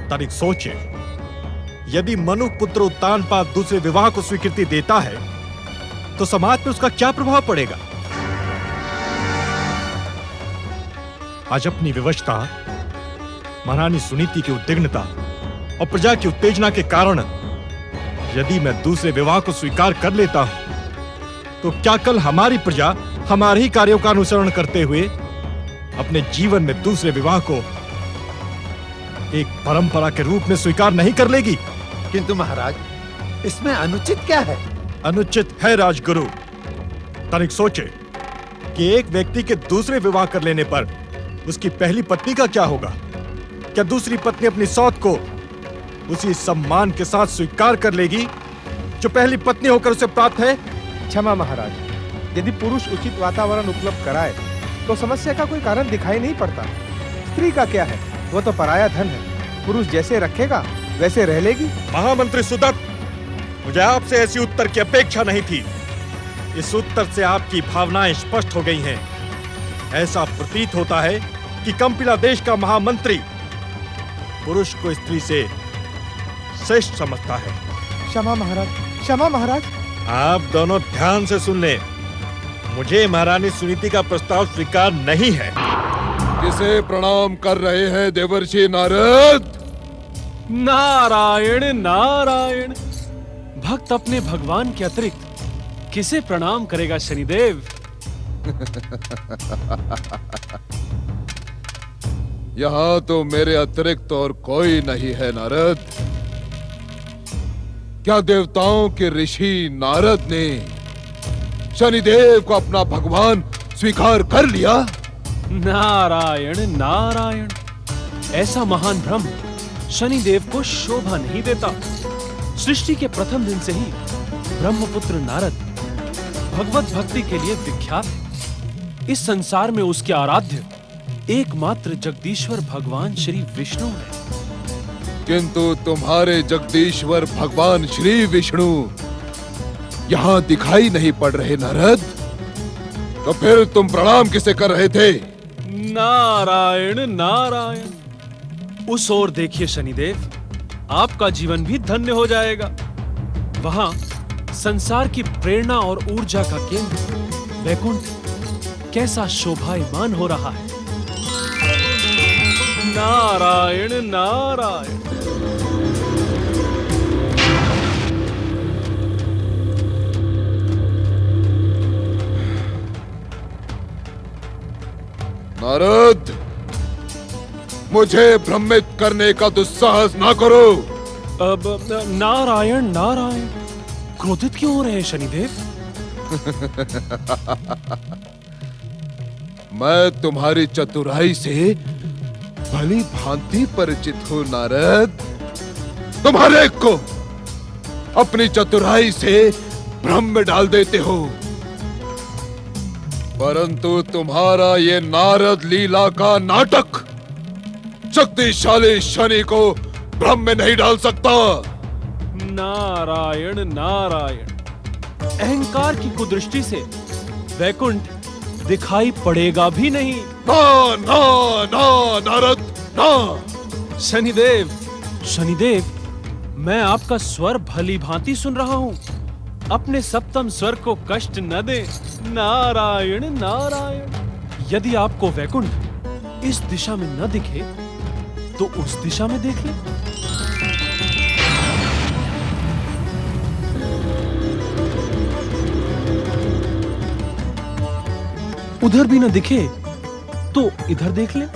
तनिक सोचिए, यदि मनु पुत्र उत्तानपाद दूसरे विवाह को स्वीकृति देता है तो समाज पर उसका क्या प्रभाव पड़ेगा? आज अपनी विवशता, महारानी सुनीति की उद्विग्नता और प्रजा की उत्तेजना के कारण यदि मैं दूसरे विवाह को स्वीकार कर लेता हूं तो क्या कल हमारी प्रजा हमारे ही कार्यों का अनुसरण करते हुए अपने जीवन में दूसरे विवाह को एक परंपरा के रूप में स्वीकार नहीं कर लेगी? किंतु महाराज, इसमें अनुचित क्या है? अनुचित है राजगुरु। तनिक सोचे कि एक व्यक्ति के दूसरे विवाह कर लेने पर उसकी पहली पत्नी का क्या होगा? क्या दूसरी पत्नी अपनी सौत को उसी सम्मान के साथ स्वीकार कर लेगी जो पहली पत्नी होकर उसे प्राप्त है? क्षमा महाराज, यदि पुरुष उचित वातावरण उपलब्ध कराए तो समस्या का कोई कारण दिखाई नहीं पड़ता। स्त्री का क्या है, वो तो पराया धन है। पुरुष जैसे रखेगा वैसे रह लेगी। महामंत्री सुदत्त, मुझे आपसे ऐसी उत्तर की अपेक्षा नहीं थी। इस उत्तर से आपकी भावनाएं स्पष्ट हो गई हैं। ऐसा प्रतीत होता है कि कंपिला देश का महामंत्री पुरुष को स्त्री से श्रेष्ठ समझता है। क्षमा महाराज, क्षमा महाराज। आप दोनों ध्यान से सुन लें। मुझे महारानी सुनीति का प्रस्ताव स्वीकार नहीं है। किसे प्रणाम कर रहे हैं देवर्षि नारद? नारायण नारायण। भक्त अपने भगवान के अतिरिक्त किसे प्रणाम करेगा शनिदेव? यहाँ तो मेरे अतिरिक्त और कोई नहीं है नारद। क्या देवताओं के ऋषि नारद ने शनिदेव को अपना भगवान स्वीकार कर लिया? नारायण नारायण। ऐसा महान भ्रम शनिदेव को शोभा नहीं देता। सृष्टि के प्रथम दिन से ही ब्रह्मपुत्र नारद भगवत भक्ति के लिए विख्यात है। इस संसार में उसके आराध्य एकमात्र जगदीश्वर भगवान श्री विष्णु है। किंतु तुम्हारे जगदीश्वर भगवान श्री विष्णु यहाँ दिखाई नहीं पड़ रहे नारद। तो फिर तुम प्रणाम किसे कर रहे थे? नारायण नारायण। उस ओर देखिए शनिदेव, आपका जीवन भी धन्य हो जाएगा। वहां संसार की प्रेरणा और ऊर्जा का केंद्र वैकुंठ कैसा शोभायमान हो रहा है। नारायण नारायण। नारद, मुझे भ्रमित करने का दुस्साहस ना करो। अब नारायण नारायण। क्रोधित क्यों हो रहे हैं शनिदेव? मैं तुम्हारी चतुराई से भली भांति परिचित हूं नारद। तुम्हारे को अपनी चतुराई से भ्रम में डाल देते हो, परंतु तुम्हारा ये नारद लीला का नाटक शक्तिशाली शनि को भ्रम में नहीं डाल सकता। नारायण नारायण। अहंकार की कुदृष्टि से वैकुंठ दिखाई पड़ेगा भी नहीं। ना ना ना नारद ना। शनिदेव, शनिदेव, मैं आपका स्वर भली भांति सुन रहा हूं। अपने सप्तम स्वर को कष्ट न दे। नारायण नारायण। यदि आपको वैकुंठ इस दिशा में न दिखे तो उस दिशा में देख ले। उधर भी न दिखे तो इधर देख ले।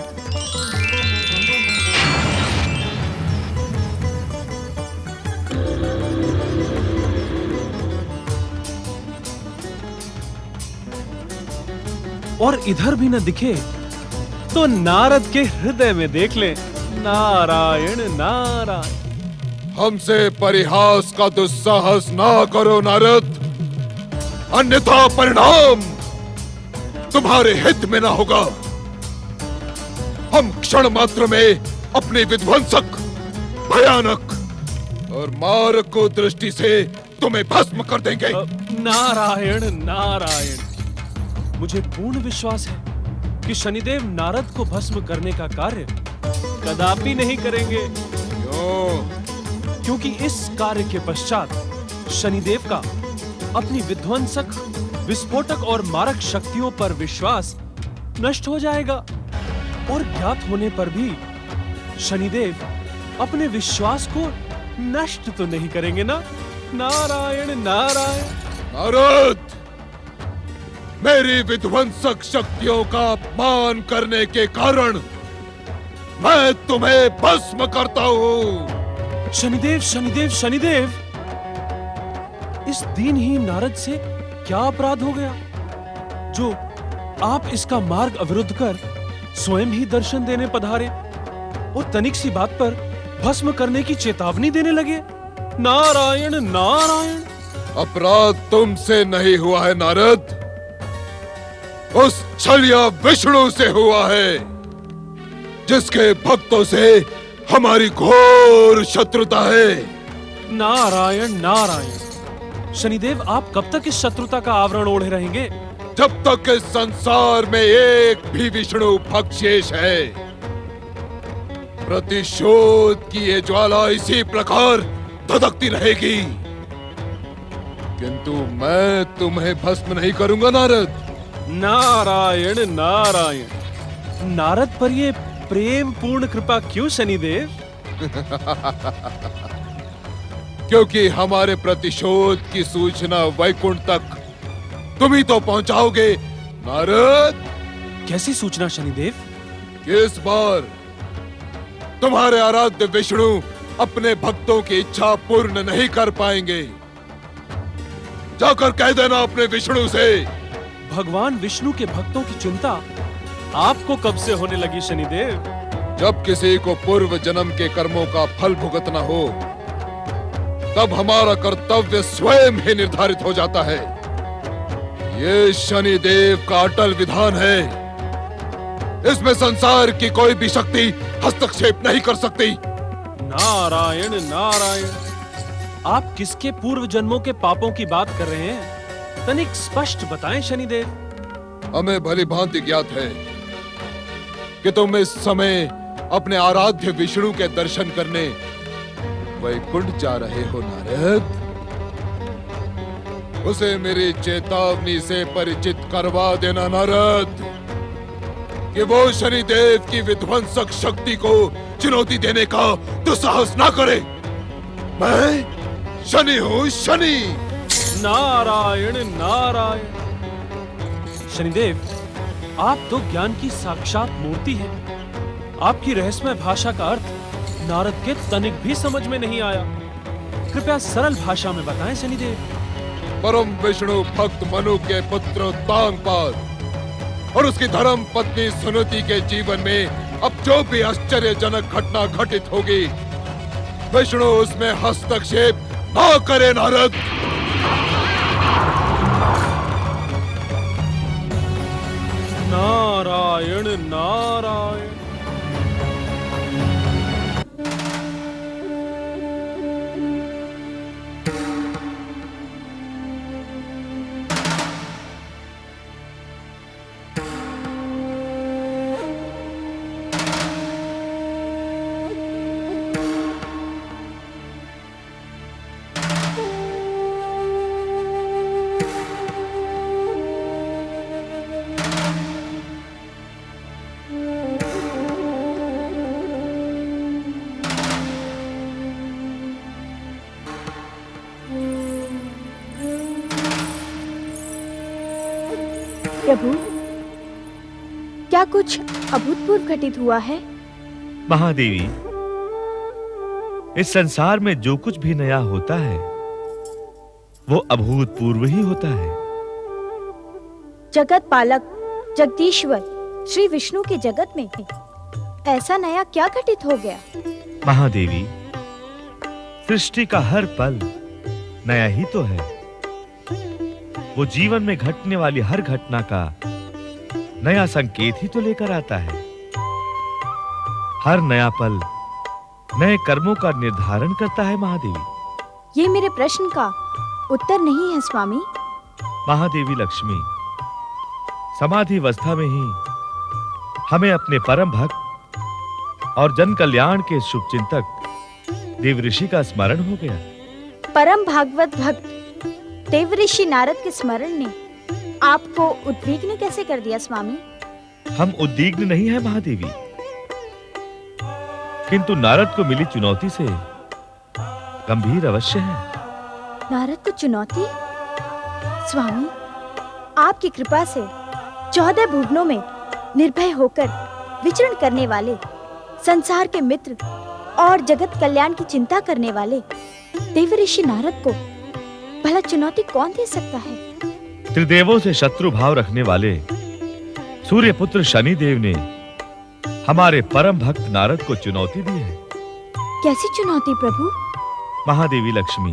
और इधर भी न दिखे तो नारद के हृदय में देख ले। नारायण नारायण। हमसे परिहास का दुस्साहस ना करो नारद, अन्यथा परिणाम तुम्हारे हित में ना होगा। हम क्षण मात्र में अपनी विध्वंसक, भयानक और मारक दृष्टि से तुम्हें भस्म कर देंगे। नारायण नारायण, मुझे पूर्ण विश्वास है कि शनिदेव नारद को भस्म करने का कार्य कदापि नहीं करेंगे। क्योंकि इस कार्य के पश्चात शनिदेव का अपनी विध्वंसक, विस्फोटक और मारक शक्तियों पर विश्वास नष्ट हो जाएगा, और ज्ञात होने पर भी शनिदेव अपने विश्वास को नष्ट तो नहीं करेंगे ना। नारायण नारायण। नारद, मेरी विध्वंसक शक्तियों का अपमान करने के कारण मैं तुम्हें भस्म करता हूँ। शनिदेव शनिदेव शनिदेव, इस दीनहीन नारद से क्या अपराध हो गया जो आप इसका मार्ग अवरुद्ध कर स्वयं ही दर्शन देने पधारे और तनिक सी बात पर भस्म करने की चेतावनी देने लगे। नारायण नारायण। अपराध तुमसे नहीं हुआ है नारद, उस छलिया विष्णु से हुआ है, जिसके भक्तों से हमारी घोर शत्रुता है। नारायण नारायण। शनिदेव, आप कब तक इस शत्रुता का आवरण ओढ़े रहेंगे? जब तक इस संसार में एक भी विष्णु भक्त शेष है। प्रतिशोध की ये ज्वाला इसी प्रकार धधकती रहेगी, किंतु मैं तुम्हें भस्म नहीं करूंगा नारद। नारायण नारायण। नारद पर ये प्रेम पूर्ण कृपा क्यों शनिदेव? क्योंकि हमारे प्रतिशोध की सूचना वैकुंठ तक तुम ही तो पहुंचाओगे नारद। कैसी सूचना शनिदेव? कि इस बार तुम्हारे आराध्य विष्णु अपने भक्तों की इच्छा पूर्ण नहीं कर पाएंगे। जाकर कह देना अपने विष्णु से। भगवान विष्णु के भक्तों की चिंता आपको कब से होने लगी शनिदेव? जब किसी को पूर्व जन्म के कर्मों का फल भुगतना हो, तब हमारा कर्तव्य स्वयं ही निर्धारित हो जाता है। ये शनिदेव का अटल विधान है, इसमें संसार की कोई भी शक्ति हस्तक्षेप नहीं कर सकती। नारायण नारायण। आप किसके पूर्व जन्मों के पापों की बात कर रहे हैं? तनिक स्पष्ट बताएं शनिदेव। हमें भली भांति ज्ञात है कि तुम इस समय अपने आराध्य विष्णु के दर्शन करने वैकुंठ जा रहे हो नारद। उसे मेरी चेतावनी से परिचित करवा देना नारद, कि वो शनिदेव की विध्वंसक शक्ति को चुनौती देने का दुस्साहस ना करे। मैं शनि हूँ, शनि। नारायण नारायण। शनिदेव, आप तो ज्ञान की साक्षात मूर्ति हैं। आपकी रहस्यमय भाषा का अर्थ नारद के तनिक भी समझ में नहीं आया। कृपया सरल भाषा में बताएं शनिदेव। परम विष्णु भक्त मनु के पुत्र उत्तानपाद और उसकी धर्म पत्नी सुनीति के जीवन में अब जो भी आश्चर्यजनक घटना घटित होगी, विष्णु उसमें हस्तक्षेप ना करे नारद। नारायण नारायण। प्रभु, क्या कुछ अभूतपूर्व घटित हुआ है? महादेवी, इस संसार में जो कुछ भी नया होता है वो अभूतपूर्व ही होता है। जगत पालक जगदीश्वर श्री विष्णु के जगत में ऐसा नया क्या घटित हो गया? महादेवी, सृष्टि का हर पल नया ही तो है। वो जीवन में घटने वाली हर घटना का नया संकेत ही तो लेकर आता है। हर नया पल नए कर्मों का निर्धारण करता है महादेवी। ये मेरे प्रश्न का उत्तर नहीं है स्वामी। महादेवी लक्ष्मी, समाधि अवस्था में ही हमें अपने परम भक्त और जन कल्याण के शुभ चिंतक देव ऋषि का स्मरण हो गया। परम भागवत भक्त देव ऋषि नारद के स्मरण ने आपको उद्विग्न कैसे कर दिया स्वामी? हम उद्विग्न नहीं है महादेवी, किंतु नारद को मिली चुनौती से गंभीर अवश्य है। नारद को चुनौती? स्वामी, आपकी कृपा से 14 भुवनों में निर्भय होकर विचरण करने वाले, संसार के मित्र और जगत कल्याण की चिंता करने वाले देव ऋषि नारद को भला चुनौती कौन दे सकता है? त्रिदेवों से शत्रु भाव रखने वाले सूर्य पुत्र शनि देव ने हमारे परम भक्त नारद को चुनौती दी है। कैसी चुनौती प्रभु? महादेवी लक्ष्मी,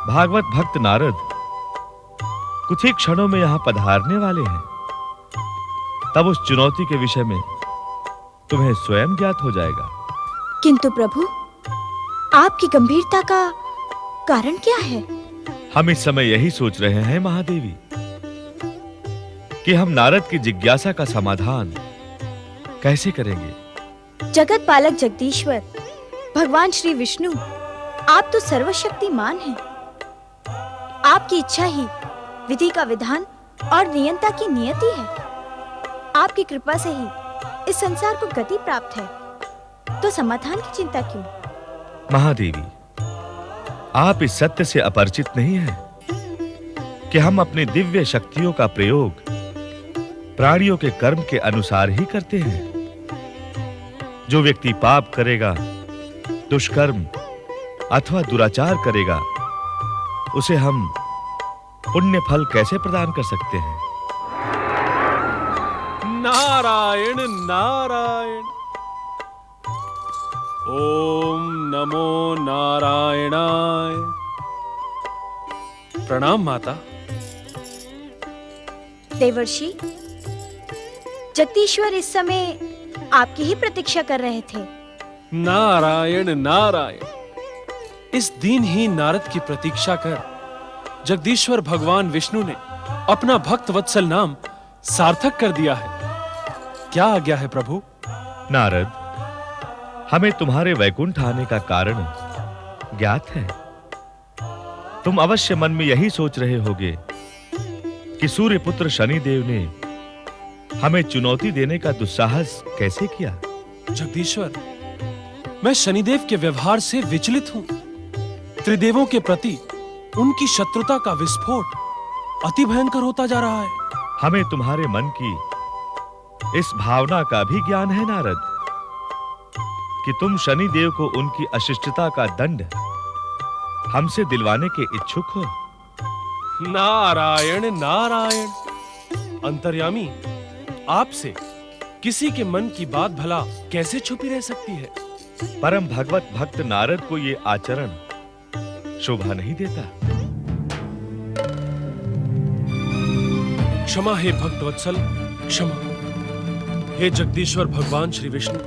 भागवत भक्त नारद कुछ ही क्षणों में यहाँ पधारने वाले हैं। तब उस चुनौती के विषय में तुम्हें स्वयं ज्ञात हो जाएगा। किंतु प्रभु, आपकी गंभीरता का कारण क्या है? हम इस समय यही सोच रहे हैं महादेवी कि हम नारद की जिज्ञासा का समाधान कैसे करेंगे। जगत पालक जगदीश्वर भगवान श्री विष्णु, आप तो सर्वशक्तिमान हैं। आपकी इच्छा ही विधि का विधान और नियंता की नियति है। आपकी कृपा से ही इस संसार को गति प्राप्त है, तो समाधान की चिंता क्यों? महादेवी, आप इस सत्य से अपरिचित नहीं हैं कि हम अपनी दिव्य शक्तियों का प्रयोग प्राणियों के कर्म के अनुसार ही करते हैं। जो व्यक्ति पाप करेगा, दुष्कर्म अथवा दुराचार करेगा, उसे हम पुण्य फल कैसे प्रदान कर सकते हैं? नारायण नारायण। ओम नमो नारायणाय। प्रणाम माता। देवर्षि, जगदीश्वर इस समय आपकी ही प्रतीक्षा कर रहे थे। नारायण नारायण। इस दीनहीन नारद की प्रतीक्षा कर जगदीश्वर भगवान विष्णु ने अपना भक्त वत्सल नाम सार्थक कर दिया है। क्या आज्ञा है प्रभु? नारद, हमें तुम्हारे वैकुंठ आने का कारण ज्ञात है। तुम अवश्य मन में यही सोच रहे होगे कि सूर्य पुत्र शनि देव ने हमें चुनौती देने का दुस्साहस कैसे किया। जगदीश्वर, मैं शनिदेव के व्यवहार से विचलित हूं। त्रिदेवों के प्रति उनकी शत्रुता का विस्फोट अति भयंकर होता जा रहा है। हमें तुम्हारे मन की इस भावना का भी ज्ञान है नारद कि तुम शनि देव को उनकी अशिष्टता का दंड हमसे दिलवाने के इच्छुक हो। नारायण नारायण। अंतर्यामी, आपसे किसी के मन की बात भला कैसे छुपी रह सकती है? परम भगवत भक्त नारद को ये आचरण शोभा नहीं देता। क्षमा हे भक्त वत्सल, क्षमा। हे जगदीश्वर भगवान श्री विष्णु,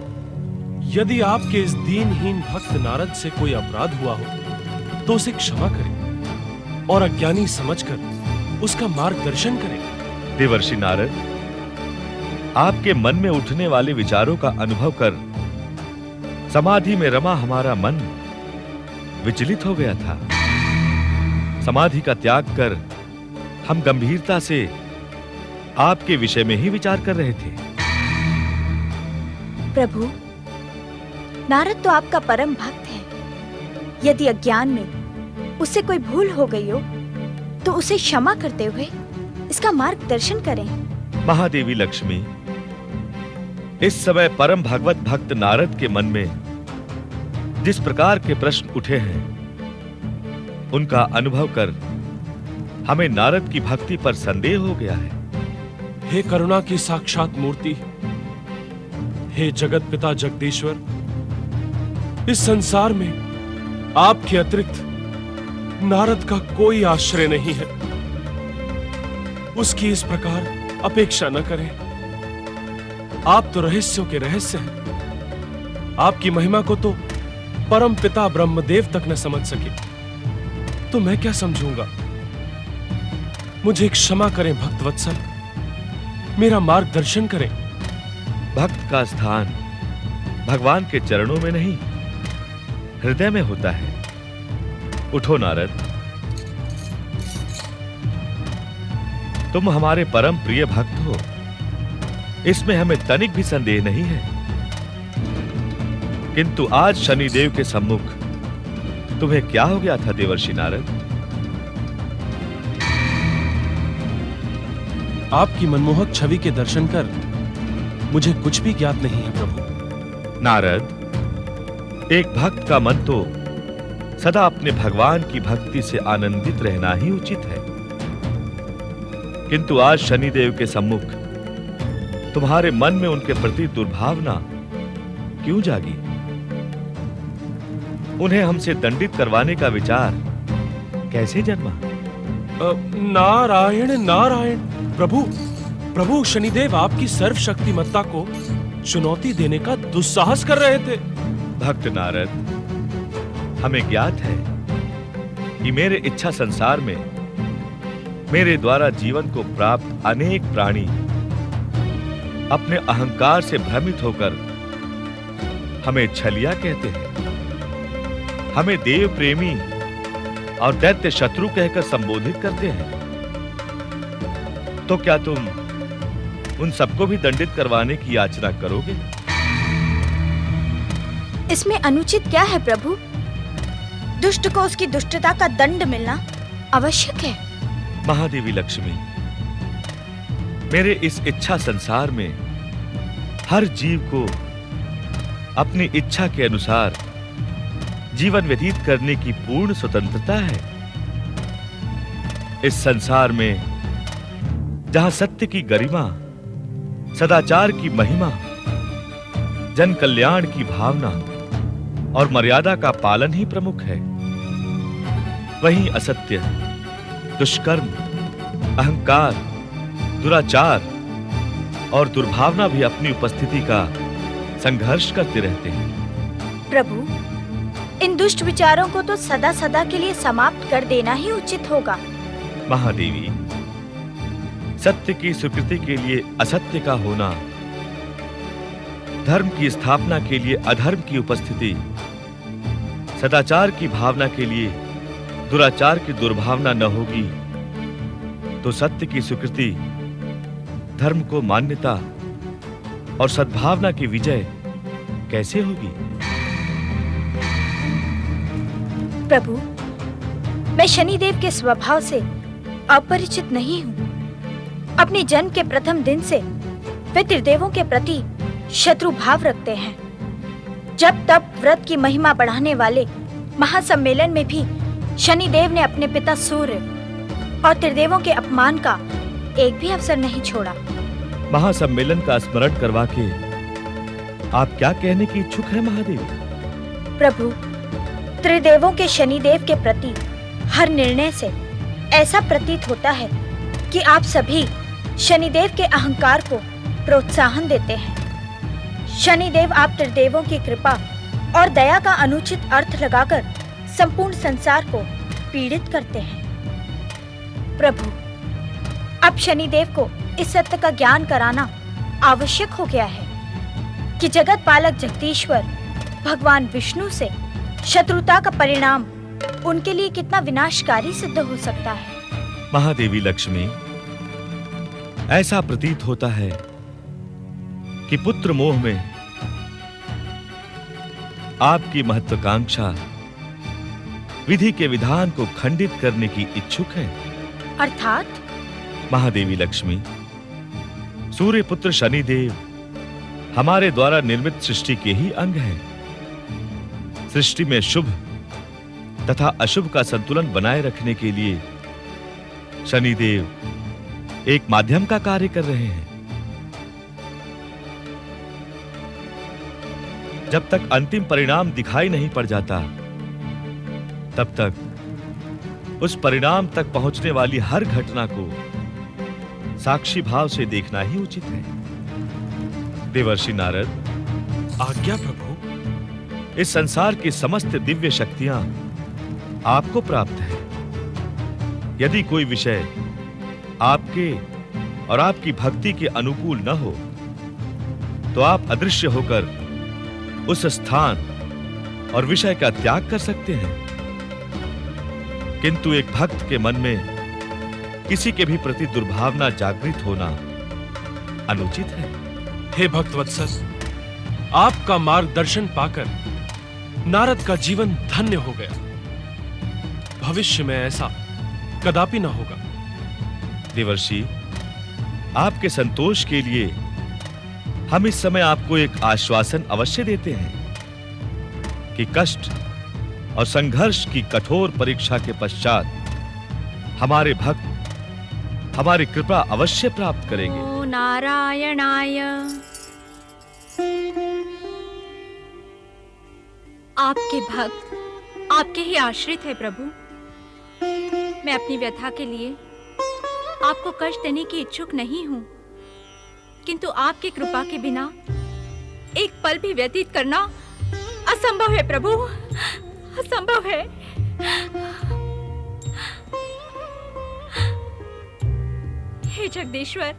यदि आपके इस दीनहीन भक्त नारद से कोई अपराध हुआ हो तो उसे क्षमा करें और अज्ञानी समझकर उसका मार्गदर्शन करें। देवर्षि नारद, आपके मन में उठने वाले विचारों का अनुभव कर समाधि में रमा हमारा मन विचलित हो गया था। समाधि का त्याग कर हम गंभीरता से आपके विषय में ही विचार कर रहे थे। प्रभु, नारद तो आपका परम भक्त है। यदि अज्ञान में उससे कोई भूल हो गई हो तो उसे क्षमा करते हुए इसका मार्गदर्शन करें। महादेवी लक्ष्मी, इस समय परम भगवत भक्त नारद के मन में जिस प्रकार के प्रश्न उठे हैं, उनका अनुभव कर हमें नारद की भक्ति पर संदेह हो गया है। हे करुणा की साक्षात मूर्ति, हे जगत पिता जगदीश्वर, इस संसार में आपके अतिरिक्त नारद का कोई आश्रय नहीं है। उसकी इस प्रकार अपेक्षा न करें। आप तो रहस्यों के रहस्य हैं। आपकी महिमा को तो परम पिता ब्रह्मदेव तक न समझ सके, तो मैं क्या समझूंगा। मुझे क्षमा करें भक्तवत्सल, मेरा मार्गदर्शन करें। भक्त का स्थान भगवान के चरणों में नहीं, हृदय में होता है। उठो नारद, तुम हमारे परम प्रिय भक्त हो, इसमें हमें तनिक भी संदेह नहीं है। किंतु आज शनिदेव के सम्मुख तुम्हें क्या हो गया था देवर्षि नारद? आपकी मनमोहक छवि के दर्शन कर मुझे कुछ भी ज्ञात नहीं है प्रभु। नारद, एक भक्त का मन तो सदा अपने भगवान की भक्ति से आनंदित रहना ही उचित है। किंतु आज शनिदेव के सम्मुख तुम्हारे मन में उनके प्रति दुर्भावना क्यों जागी? उन्हें हमसे दंडित करवाने का विचार कैसे जन्मा? नारायण नारायण। प्रभु शनिदेव आपकी सर्वशक्तिमत्ता को चुनौती देने का दुस्साहस कर रहे थे। भक्त नारद, हमें ज्ञात है कि मेरे इच्छा संसार में मेरे द्वारा जीवन को प्राप्त अनेक प्राणी अपने अहंकार से भ्रमित होकर हमें छलिया कहते हैं, हमें देव प्रेमी और दैत्य शत्रु कहकर संबोधित करते हैं। तो क्या तुम उन सबको भी दंडित करवाने की याचना करोगे? इसमें अनुचित क्या है प्रभु? दुष्ट को उसकी दुष्टता का दंड मिलना आवश्यक है। महादेवी लक्ष्मी, मेरे इस इच्छा संसार में हर जीव को अपनी इच्छा के अनुसार जीवन व्यतीत करने की पूर्ण स्वतंत्रता है। इस संसार में जहां सत्य की गरिमा, सदाचार की महिमा, जन कल्याण की भावना और मर्यादा का पालन ही प्रमुख है, वहीं असत्य, दुष्कर्म, अहंकार, दुराचार और दुर्भावना भी अपनी उपस्थिति का संघर्ष करते रहते हैं। प्रभु, इन दुष्ट विचारों को तो सदा सदा के लिए समाप्त कर देना ही उचित होगा। महादेवी, सत्य की स्वीकृति के लिए असत्य का होना, धर्म की स्थापना के लिए अधर्म की उपस्थिति, सदाचार की भावना के लिए दुराचार की दुर्भावना न होगी तो सत्य की स्वीकृति, धर्म को मान्यता और सद्भावना की विजय कैसे होगी? प्रभु, मैं शनिदेव के स्वभाव से अपरिचित नहीं हूँ। अपने जन्म के प्रथम दिन से वे त्रिदेवों के प्रति शत्रु भाव रखते हैं। जब तब व्रत की महिमा बढ़ाने वाले महासम्मेलन में भी शनिदेव ने अपने पिता सूर्य और त्रिदेवों के अपमान का एक भी अवसर नहीं छोड़ा। महासम्मेलन का स्मरण करवा के आप क्या कहने की इच्छुक हैं महादेवी? प्रभु, त्रिदेवों के शनिदेव के प्रति हर निर्णय से ऐसा प्रतीत होता है कि आप सभी शनिदेव के अहंकार को प्रोत्साहन देते हैं। शनिदेव आप त्रिदेवों की कृपा और दया का अनुचित अर्थ लगाकर संपूर्ण संसार को पीड़ित करते हैं। प्रभु, अब शनिदेव को इस सत्य का ज्ञान कराना आवश्यक हो गया है कि जगत पालक जगदीश्वर भगवान विष्णु से शत्रुता का परिणाम उनके लिए कितना विनाशकारी सिद्ध हो सकता है। महादेवी लक्ष्मी, ऐसा प्रतीत होता है कि पुत्र मोह में आपकी महत्वाकांक्षा विधि के विधान को खंडित करने की इच्छुक है। अर्थात? महादेवी लक्ष्मी, सूर्य पुत्र शनिदेव हमारे द्वारा निर्मित सृष्टि के ही अंग हैं। सृष्टि में शुभ तथा अशुभ का संतुलन बनाए रखने के लिए शनिदेव एक माध्यम का कार्य कर रहे हैं। जब तक अंतिम परिणाम दिखाई नहीं पड़ जाता, तब तक उस परिणाम तक पहुंचने वाली हर घटना को साक्षी भाव से देखना ही उचित है। देवर्षि नारद, आज्ञा प्रभु। इस संसार की समस्त दिव्य शक्तियां आपको प्राप्त है। यदि कोई विषय आपके और आपकी भक्ति के अनुकूल न हो तो आप अदृश्य होकर उस स्थान और विषय का त्याग कर सकते हैं। किंतु एक भक्त के मन में किसी के भी प्रति दुर्भावना जागृत होना अनुचित है। हे भक्तवत्सल, आपका मार्गदर्शन पाकर नारद का जीवन धन्य हो गया। भविष्य में ऐसा कदापि न होगा। देवर्षि, आपके संतोष के लिए हम इस समय आपको एक आश्वासन अवश्य देते हैं कि कष्ट और संघर्ष की कठोर परीक्षा के पश्चात हमारे भक्त हमारी कृपा अवश्य प्राप्त करेंगे। ओ नारायणाय। आपके भक्त आपके ही आश्रित है प्रभु। मैं अपनी व्यथा के लिए आपको कष्ट देने की इच्छुक नहीं हूं, किंतु आपकी कृपा के बिना एक पल भी व्यतीत करना असंभव है प्रभु, असंभव है। हे जगदीश्वर,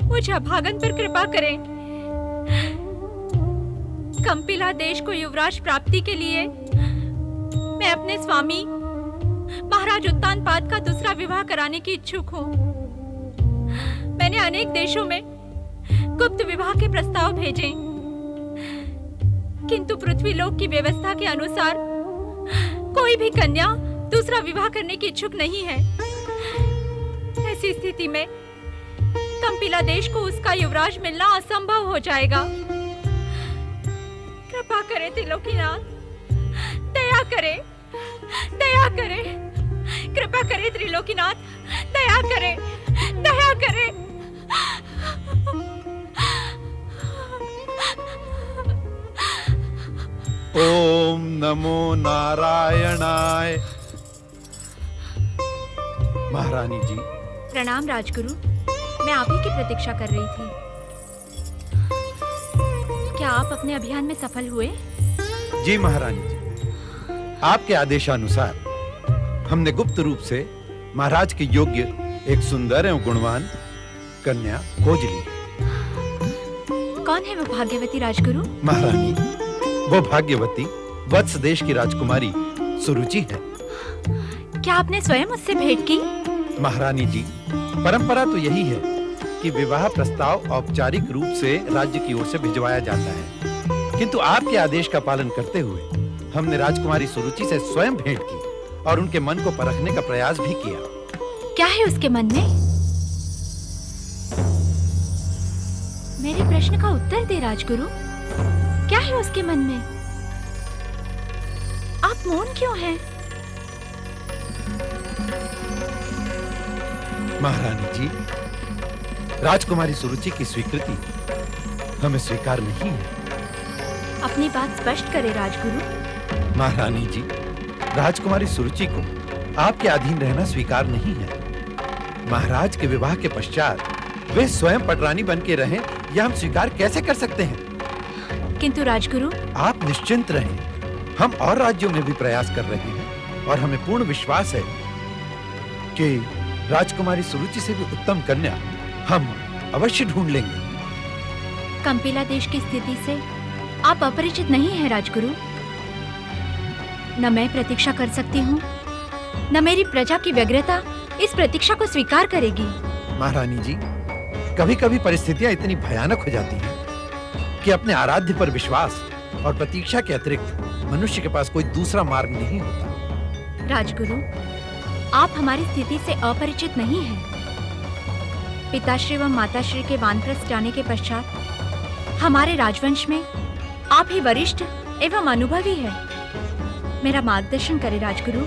मुझे अभागन पर कृपा करें। कंपिला देश को युवराज प्राप्ति के लिए मैं अपने स्वामी महाराज उत्तानपाद का दूसरा विवाह कराने की इच्छुक हूँ। मैंने अनेक देशों में गुप्त विवाह के प्रस्ताव भेजे, किंतु पृथ्वीलोक की व्यवस्था के अनुसार कोई भी कन्या दूसरा विवाह करने की इच्छुक नहीं है। ऐसी स्थिति में कंपिला देश को उसका युवराज मिलना असंभव हो जाएगा। कृपा करें त्रिलोकीनाथ, दया करें, दया करें, कृपा करें त्रिलोकीनाथ, दया करें, दया करें। ओम नमो नारायणाय। महारानी जी। प्रणाम राजगुरु, मैं आप ही की प्रतीक्षा कर रही थी। क्या आप अपने अभियान में सफल हुए? जी महारानी जी, आपके आदेशानुसार हमने गुप्त रूप से महाराज के योग्य एक सुंदर एवं गुणवान कन्या खोज ली। कौन है वो भाग्यवती राजगुरु? महारानी, वो भाग्यवती वत्स देश की राजकुमारी सुरुचि है। क्या आपने स्वयं उससे भेंट की? महारानी जी, परंपरा तो यही है कि विवाह प्रस्ताव औपचारिक रूप से राज्य की ओर से भिजवाया जाता है, किंतु आपके आदेश का पालन करते हुए हमने राजकुमारी सुरुचि से स्वयं भेंट की और उनके मन को परखने का प्रयास भी किया। क्या है उसके मन में? मेरे प्रश्न का उत्तर दे राजगुरु। क्या है उसके मन में? आप मौन क्यों हैं? महारानी जी, राजकुमारी सुरुचि की स्वीकृति हमें स्वीकार नहीं है। अपनी बात स्पष्ट करें राजगुरु। महारानी जी, राजकुमारी सुरुचि को आपके अधीन रहना स्वीकार नहीं है। महाराज के विवाह के पश्चात वे स्वयं पटरानी बन के रहें, यह हम स्वीकार कैसे कर सकते हैं? किंतु राजगुरु, आप निश्चिंत रहें। हम और राज्यों में भी प्रयास कर रहे हैं और हमें पूर्ण विश्वास है कि राजकुमारी सुरुचि से भी उत्तम कन्या हम अवश्य ढूंढ लेंगे। कंपिला देश की स्थिति से आप अपरिचित नहीं हैं राजगुरु। न मैं प्रतीक्षा कर सकती हूँ, न मेरी प्रजा की व्यग्रता इस प्रतीक्षा को स्वीकार करेगी। महारानी जी, कभी-कभी परिस्थितियां इतनी भयानक हो जाती हैं कि अपने आराध्य पर विश्वास और प्रतीक्षा के अतिरिक्त मनुष्य के पास कोई दूसरा मार्ग नहीं होता। राजगुरु, आप हमारी स्थिति से अपरिचित नहीं हैं। पिताश्री व माताश्री के वानप्रस्थ जाने के पश्चात हमारे राजवंश में आप ही वरिष्ठ एवं अनुभवी हैं। मेरा मार्गदर्शन करें राजगुरु।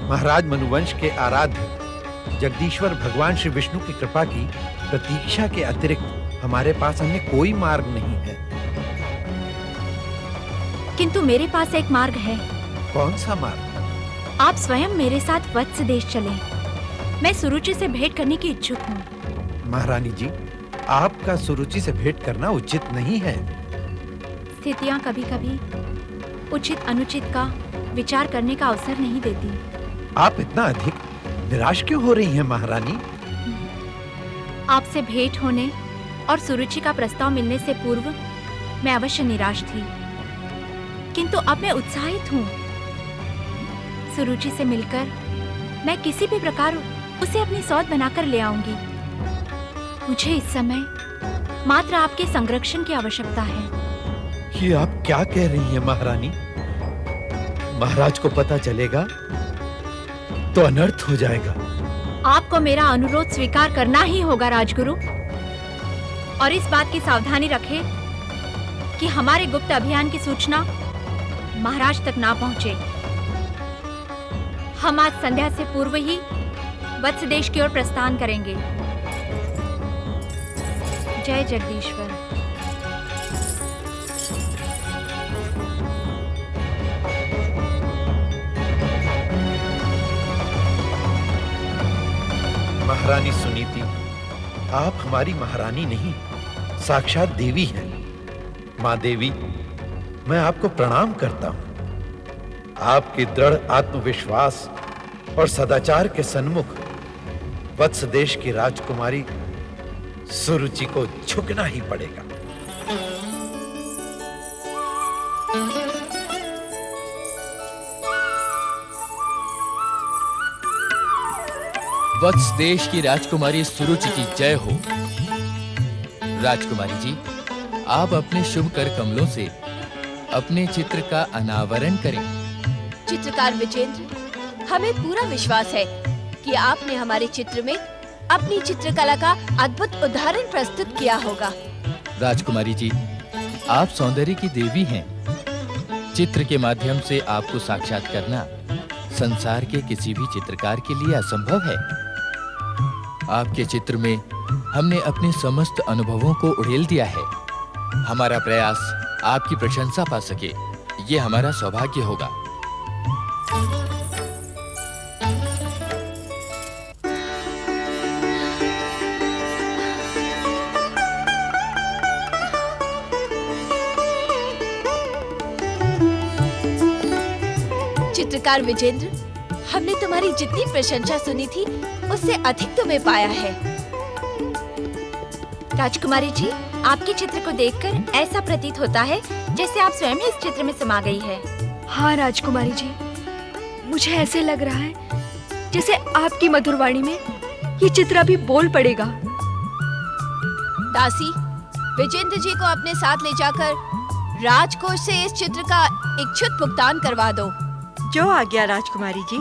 महाराज मनुवंश के आराध्य जगदीश्वर भगवान श्री विष्णु की कृपा की प्रतीक्षा के अतिरिक्त हमारे पास अन्य कोई मार्ग नहीं है। किंतु मेरे पास एक मार्ग है। कौन सा मार्ग? आप स्वयं मेरे साथ वत्स देश चलें। मैं सुरुचि से भेंट करने की इच्छुक हूँ। महारानी जी, आपका सुरुचि से भेंट करना उचित नहीं है। स्थितियाँ कभी-कभी उचित अनुचित का विचार करने का अवसर नहीं देती। आप इतना अधिक निराश क्यों हो रही हैं महारानी? आपसे भेंट होने और सुरुचि का प्रस्ताव मिलने से पूर्व मैं अवश्य निराश थी, किंतु अब मैं उत्साहित हूँ। सुरुचि से मिलकर मैं किसी भी प्रकार उसे अपनी सौत बनाकर ले आऊंगी। मुझे इस समय मात्र आपके संरक्षण की आवश्यकता है। ये आप क्या कह रही हैं महारानी? महाराज को पता चलेगा तो अनर्थ हो जाएगा। आपको मेरा अनुरोध स्वीकार करना ही होगा राजगुरु, और इस बात की सावधानी रखें कि हमारे गुप्त अभियान की सूचना महाराज तक ना पहुंचे। हम आज संध्या से पूर्व ही वत्स देश की ओर प्रस्थान करेंगे। जय जगदीश्वर। महारानी सुनीति, आप हमारी महारानी नहीं, साक्षात देवी हैं। माँ देवी, मैं आपको प्रणाम करता हूँ। आपके दृढ़ आत्मविश्वास और सदाचार के सन्मुख वत्स देश की राजकुमारी सुरुचि को झुकना ही पड़ेगा। वत्स देश की राजकुमारी सुरुचि की जय हो। राजकुमारी जी, आप अपने शुभ कर कमलों से अपने चित्र का अनावरण करें। चित्रकार विजेंद्र, हमें पूरा विश्वास है कि आपने हमारे चित्र में अपनी चित्रकला का अद्भुत उदाहरण प्रस्तुत किया होगा। राजकुमारी जी, आप सौंदर्य की देवी हैं। चित्र के माध्यम से आपको साक्षात करना संसार के किसी भी चित्रकार के लिए असंभव है। आपके चित्र में हमने अपने समस्त अनुभवों को उड़ेल दिया है। हमारा प्रयास आपकी प्रशंसा पा सके, ये हमारा सौभाग्य होगा। चित्रकार विजेंद्र, हमने तुम्हारी जितनी प्रशंसा सुनी थी उससे अधिक तुम्हें पाया है। राजकुमारी जी, आपके चित्र को देखकर ऐसा प्रतीत होता है जैसे आप स्वयं ही इस चित्र में समा गई है। हाँ राजकुमारी जी, मुझे ऐसे लग रहा है जैसे आपकी मधुर वाणी में ये चित्र अभी बोल पड़ेगा। दासी, विजेंद्र जी को अपने साथ ले जाकर राजकोष से इस चित्र का इच्छुत भुगतान करवा दो। जो आज्ञा राजकुमारी जी।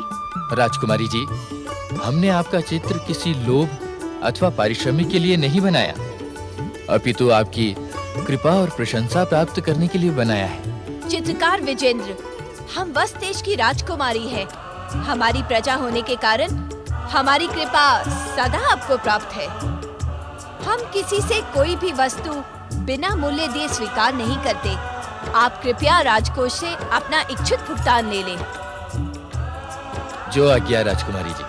राजकुमारी जी, हमने आपका चित्र किसी लोभ अथवा पारिश्रमिक के लिए नहीं बनाया, अपितु आपकी कृपा और प्रशंसा प्राप्त करने के लिए बनाया है। चित्रकार विजेंद्र, हम वत्स देश की राजकुमारी हैं। हमारी प्रजा होने के कारण हमारी कृपा सदा आपको प्राप्त है। हम किसी से कोई भी वस्तु बिना मूल्य दिए स्वीकार नहीं करते। आप कृपया राजकोष से अपना इच्छुत भुगतान ले लें। जो आज्ञा राजकुमारी जी।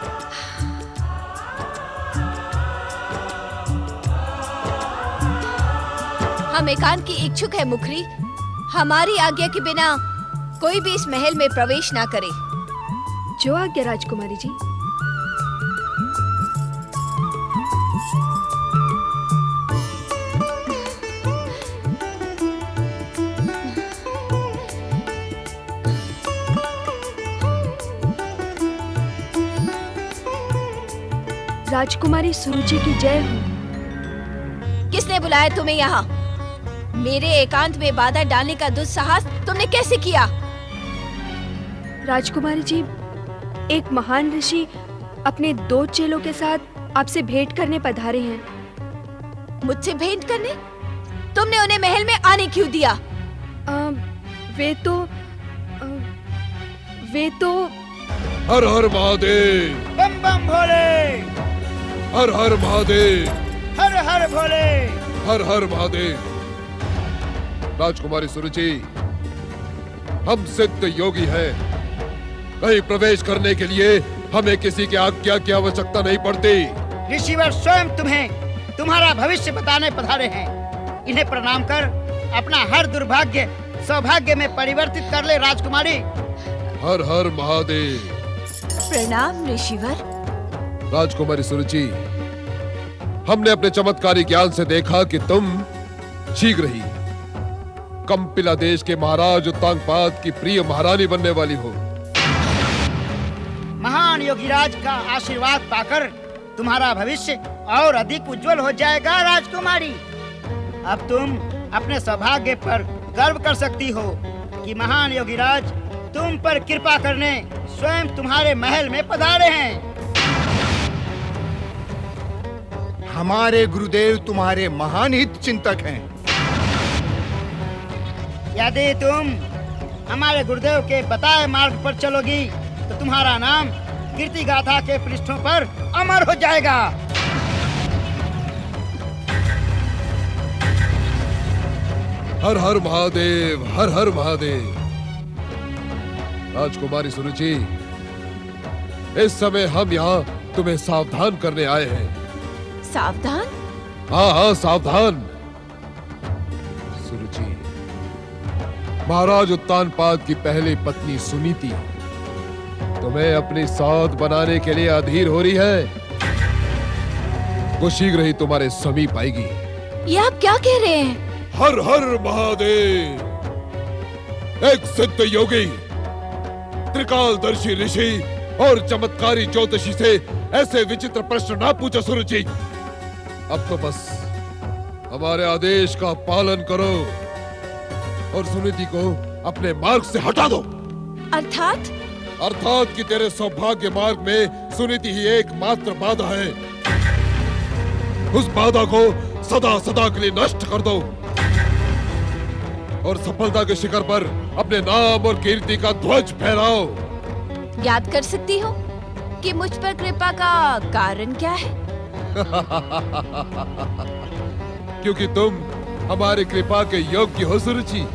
हम एकांत की इच्छुक है मुखरी। हमारी आज्ञा के बिना कोई भी इस महल में प्रवेश ना करे। जो आज्ञा राजकुमारी जी। राजकुमारी सुरुचि की जय हो। किसने बुलाया तुम्हें यहाँ? मेरे एकांत में बाधा डालने का दुस्साहस तुमने कैसे किया? राजकुमारी जी, एक महान ऋषि अपने 2 चेलों के साथ आपसे भेंट करने पधारे हैं। मुझसे भेंट करने? तुमने उन्हें महल में आने क्यों दिया? वे तो हर हर महादेव। बम बम भोले। हर हर महादेव। हर हर भोले। हर हर महादेव। राजकुमारी सुरुचि, हम सिद्ध योगी हैं। कहीं प्रवेश करने के लिए हमें किसी की आज्ञा की आवश्यकता नहीं पड़ती। ऋषिवर स्वयं तुम्हें तुम्हारा भविष्य बताने पधारे हैं। इन्हें प्रणाम कर अपना हर दुर्भाग्य सौभाग्य में परिवर्तित कर ले राजकुमारी। हर हर महादेव। प्रणाम ऋषिवर। राजकुमारी सुरुचि, हमने अपने चमत्कारी ज्ञान से देखा कि तुम शीघ्र ही कंपिला देश के महाराज उत्तांगपाद की प्रिय महारानी बनने वाली हो। महान योगीराज का आशीर्वाद पाकर तुम्हारा भविष्य और अधिक उज्जवल हो जाएगा राजकुमारी। अब तुम अपने सौभाग्य पर गर्व कर सकती हो कि महान योगीराज तुम पर कृपा करने स्वयं तुम्हारे महल में पधारे हैं। हमारे गुरुदेव तुम्हारे महान हित चिंतक हैं। यदि तुम हमारे गुरुदेव के बताए मार्ग पर चलोगी तो तुम्हारा नाम कीर्ति गाथा के पृष्ठों पर अमर हो जाएगा। हर हर महादेव, हर हर महादेव। राजकुमारी सुरुचि, इस समय हम यहाँ तुम्हें सावधान करने आए हैं। सावधान? हाँ हाँ सावधान। सुरुचि, महाराज उत्तानपाद की पहली पत्नी सुनीति तुम्हें अपनी सौत बनाने के लिए अधीर हो रही है। वो शीघ्र ही तुम्हारे समीप आएगी। ये आप क्या कह रहे हैं? हर हर महादेव। एक सिद्ध योगी, त्रिकालदर्शी ऋषि और चमत्कारी ज्योतिषी से ऐसे विचित्र प्रश्न ना पूछो सुरुचि। अब तो बस हमारे आदेश का पालन करो और सुनीति को अपने मार्ग से हटा दो। अर्थात? अर्थात कि तेरे सौभाग्य मार्ग में सुनीति ही एकमात्र बाधा है। उस बाधा को सदा सदा के लिए नष्ट कर दो और सफलता के शिखर पर अपने नाम और कीर्ति का ध्वज फहराओ। याद कर सकती हो कि मुझ पर कृपा का कारण क्या है? क्योंकि तुम हमारी कृपा के योग्य हो सुरुचि।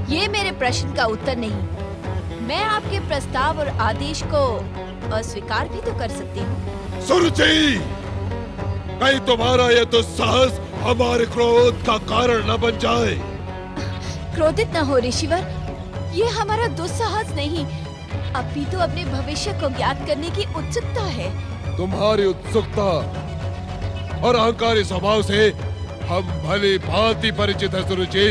ये मेरे प्रश्न का उत्तर नहीं। मैं आपके प्रस्ताव और आदेश को अस्वीकार भी तो कर सकती हूँ। सुरुचि, कहीं तुम्हारा यह दुस्साहस हमारे क्रोध का कारण न बन जाए। क्रोधित न हो ऋषिवर, ये हमारा दुस्साहस नहीं, अपितु अपने भविष्य को ज्ञात करने की उत्सुकता है। तुम्हारी उत्सुकता और अहंकारी स्वभाव से हम भली भांति परिचित है सुरुचि।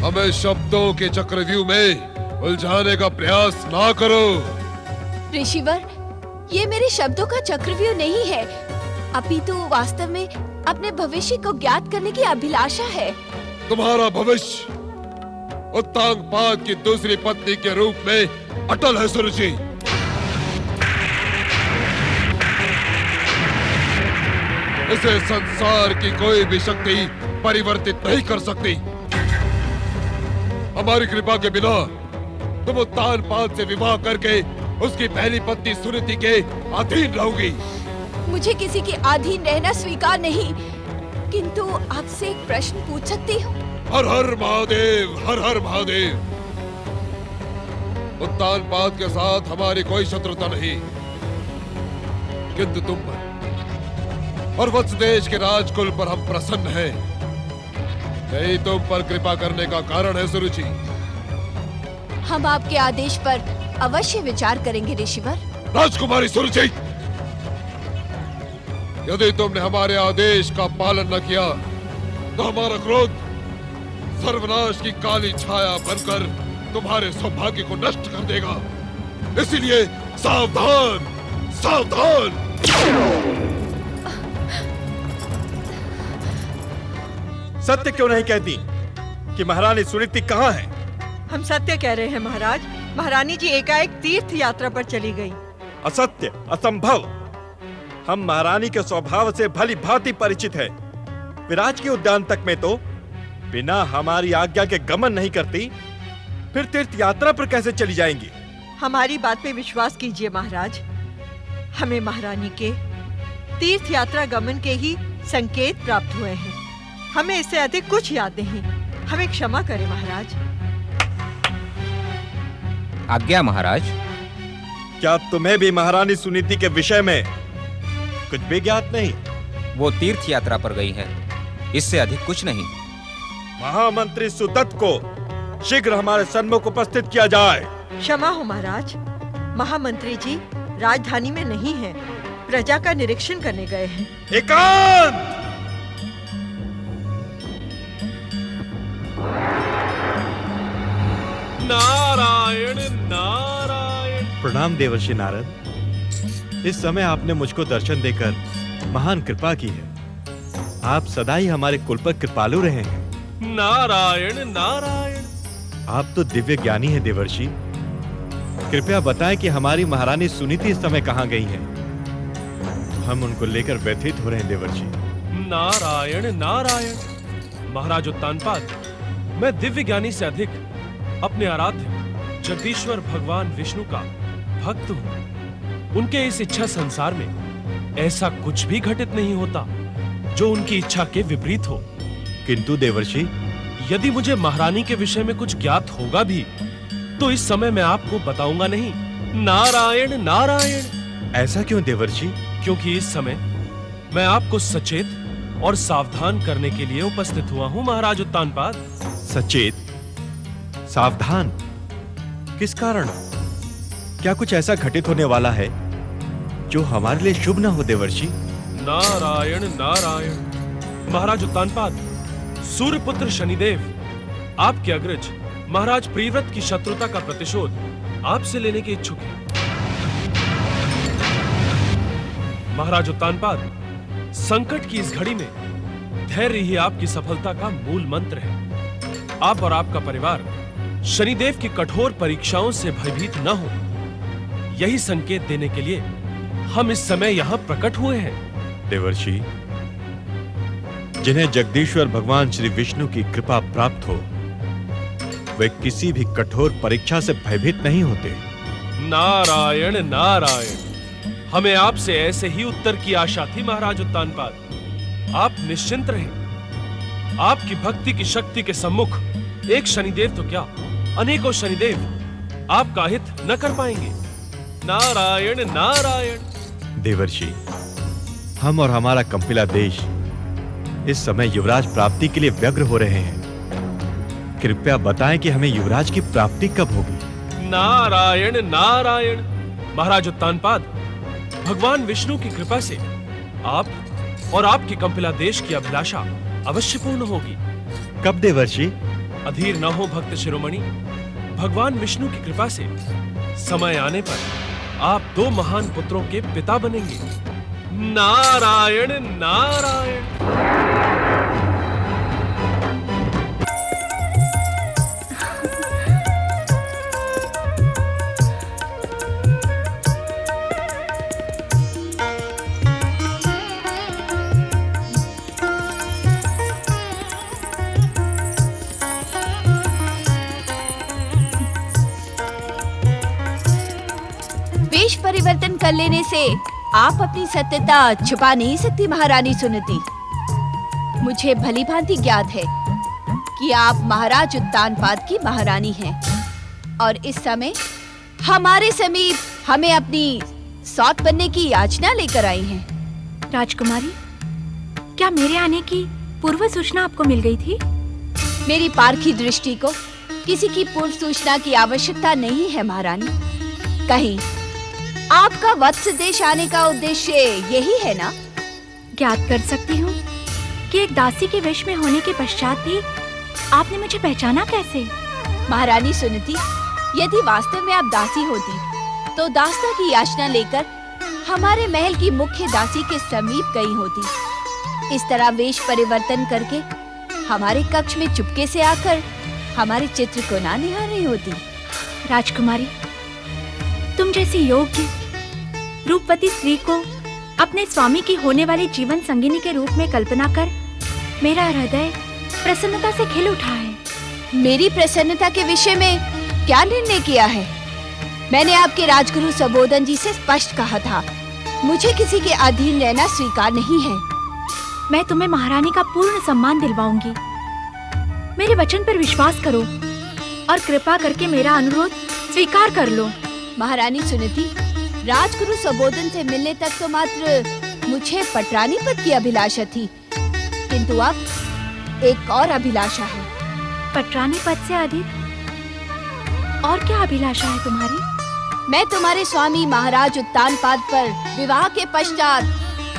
हमें शब्दों के चक्रव्यूह में उलझाने का प्रयास ना करो। ऋषिवर, ये मेरे शब्दों का चक्रव्यूह नहीं है, अपितु वास्तव में अपने भविष्य को ज्ञात करने की अभिलाषा है। तुम्हारा भविष्य उत्तांगपाद की दूसरी पत्नी के रूप में अटल है सुरुचि। इसे संसार की कोई भी शक्ति परिवर्तित नहीं कर सकती। हमारी कृपा के बिना तुम उत्तानपाद से विवाह करके उसकी पहली पत्नी सुनीति के अधीन रहोगी। मुझे किसी के अधीन रहना स्वीकार नहीं, किंतु आपसे एक प्रश्न पूछ सकती हूँ? हर हर महादेव, हर हर महादेव। उत्तानपाद के साथ हमारी कोई शत्रुता नहीं, किंतु तुम पर और वत्सदेश के राजकुल पर हम प्रसन्न हैं। यही तुम पर कृपा करने का कारण है सुरुचि। हम आपके आदेश पर अवश्य विचार करेंगे ऋषिवर। राजकुमारी सुरुचि, यदि तुमने हमारे आदेश का पालन न किया तो हमारा क्रोध सर्वनाश की काली छाया बनकर तुम्हारे सौभाग्य को नष्ट कर देगा। इसीलिए सावधान, सावधान। सत्य क्यों नहीं कहती कि महारानी सुनीति कहाँ है? हम सत्य कह रहे हैं महाराज। महारानी जी एकाएक तीर्थ यात्रा पर चली गई। असत्य, असंभव। हम महारानी के स्वभाव से भली भांति परिचित है। विराज के उद्यान तक में तो बिना हमारी आज्ञा के गमन नहीं करती, फिर तीर्थ यात्रा पर कैसे चली जाएंगी? हमारी बात पे विश्वास कीजिए महाराज। हमें महारानी के तीर्थ यात्रा गमन के ही संकेत प्राप्त हुए हैं। हमें इससे अधिक कुछ याद नहीं। हमें क्षमा करें महाराज। आज्ञा महाराज। क्या तुम्हें भी महारानी सुनीति के विषय में कुछ भी ज्ञात नहीं? वो तीर्थ यात्रा पर गई है, इससे अधिक कुछ नहीं। महामंत्री सुदत्त को शीघ्र हमारे सन्मुख उपस्थित किया जाए। क्षमा हो महाराज, महामंत्री जी राजधानी में नहीं है, प्रजा का निरीक्षण करने गए हैं। एकांत! नारायण नारायण। प्रणाम देवर्षि नारद। इस समय आपने मुझको दर्शन देकर महान कृपा की है। आप सदा ही हमारे कुल पर कृपालु रहे हैं। नारायण नारायण। आप तो दिव्य ज्ञानी हैं देवर्षि। कृपया बताएं कि हमारी महारानी सुनीति इस समय कहाँ गई हैं? हम उनको लेकर व्यथित हो रहे हैं देवर्षि। नारायण नारायण। महाराज उत्तानपाद, मैं दिव्य ज्ञानी से अधिक अपने आराध्य जगदीश्वर भगवान विष्णु का भक्त हूँ। उनके इस इच्छा संसार में ऐसा कुछ भी घटित नहीं होता जो उनकी इच्छा के विपरीत हो। किंतु देवर्षि, यदि मुझे महारानी के विषय में कुछ ज्ञात होगा भी तो इस समय मैं आपको बताऊंगा नहीं। नारायण नारायण। ऐसा क्यों देवर्षि? क्योंकि इस समय मैं आपको सचेत और सावधान करने के लिए उपस्थित हुआ हूँ महाराज उत्तानपाद। सचेत? सावधान? किस कारण? क्या कुछ ऐसा घटित होने वाला है जो हमारे लिए शुभ न हो देवर्षि? नारायण नारायण। महाराज उत्तानपाद, सूर्यपुत्र शनिदेव आपके अग्रज महाराज प्रियव्रत की शत्रुता का प्रतिशोध आपसे लेने के इच्छुक हैं। महाराज उत्तानपाद, संकट की इस घड़ी में धैर्य ही आपकी सफलता का मूल मंत्र है। आप और आपका परिवार शनिदेव की कठोर परीक्षाओं से भयभीत न हो, यही संकेत देने के लिए हम इस समय यहाँ प्रकट हुए हैं। देवर्षि, जिन्हें जगदीश्वर भगवान श्री विष्णु की कृपा प्राप्त हो वे किसी भी कठोर परीक्षा से भयभीत नहीं होते। नारायण नारायण। हमें आपसे ऐसे ही उत्तर की आशा थी महाराज उत्तानपाद। आप निश्चिंत रहें। आपकी भक्ति की शक्ति के सम्मुख एक शनिदेव तो क्या, अनेकों शनिदेव आपका हित न कर पाएंगे। नारायण नारायण। देवर्षि, हम और हमारा कंपिला देश इस समय युवराज प्राप्ति के लिए व्यग्र हो रहे हैं। कृपया बताएं कि हमें युवराज की प्राप्ति कब होगी? नारायण नारायण। महाराज उत्तानपाद, भगवान विष्णु की कृपा से आप और आपकी कंपिला देश की अभिलाषा अवश्य पूर्ण होगी। कब देवर्षि? अधीर न हो भक्त शिरोमणि। भगवान विष्णु की कृपा से समय आने पर आप 2 महान पुत्रों के पिता बनेंगे। नारायण नारायण। वेश परिवर्तन कर लेने से आप अपनी सत्यता छुपा नहीं सकती महारानी सुनीति। मुझे भली भांति ज्ञात है कि आप महाराज उत्तानपाद की महारानी हैं और इस समय हमारे समीप हमें अपनी सौत बनने की याचना लेकर आई हैं। राजकुमारी, क्या मेरे आने की पूर्व सूचना आपको मिल गई थी? मेरी पारखी दृष्टि को किसी की पूर्व सूचना की आवश्यकता नहीं है महारानी। कहीं आपका वत्स देश आने का उद्देश्य यही है ना? ज्ञात कर सकती हूँ कि एक दासी के वेश में होने के पश्चात भी आपने मुझे पहचाना कैसे? महारानी सुनीति, यदि वास्तव में आप दासी होती तो दास्ता की याचना लेकर हमारे महल की मुख्य दासी के समीप गई होती। इस तरह वेश परिवर्तन करके हमारे कक्ष में चुपके से आकर हमारे चित्र को ना निहार रही होती। राजकुमारी, तुम जैसी योग्य रूपवती स्त्री को अपने स्वामी की होने वाली जीवन संगिनी के रूप में कल्पना कर मेरा हृदय प्रसन्नता से खिल उठा है। मेरी प्रसन्नता के विषय में क्या निर्णय किया है? मैंने आपके राजगुरु सबोदन जी से स्पष्ट कहा था, मुझे किसी के अधीन रहना स्वीकार नहीं है। मैं तुम्हें महारानी का पूर्ण सम्मान दिलवाऊंगी। मेरे वचन पर विश्वास करो और कृपा करके मेरा अनुरोध स्वीकार कर लो। महारानी सुनीति, राजगुरु सबोधन से मिलने तक तो मात्र मुझे पटरानी पद की अभिलाषा थी, किंतु अब एक और अभिलाषा है। पटरानी पद से अधिक और क्या अभिलाषा है तुम्हारी? मैं तुम्हारे स्वामी महाराज उत्तानपाद पर विवाह के पश्चात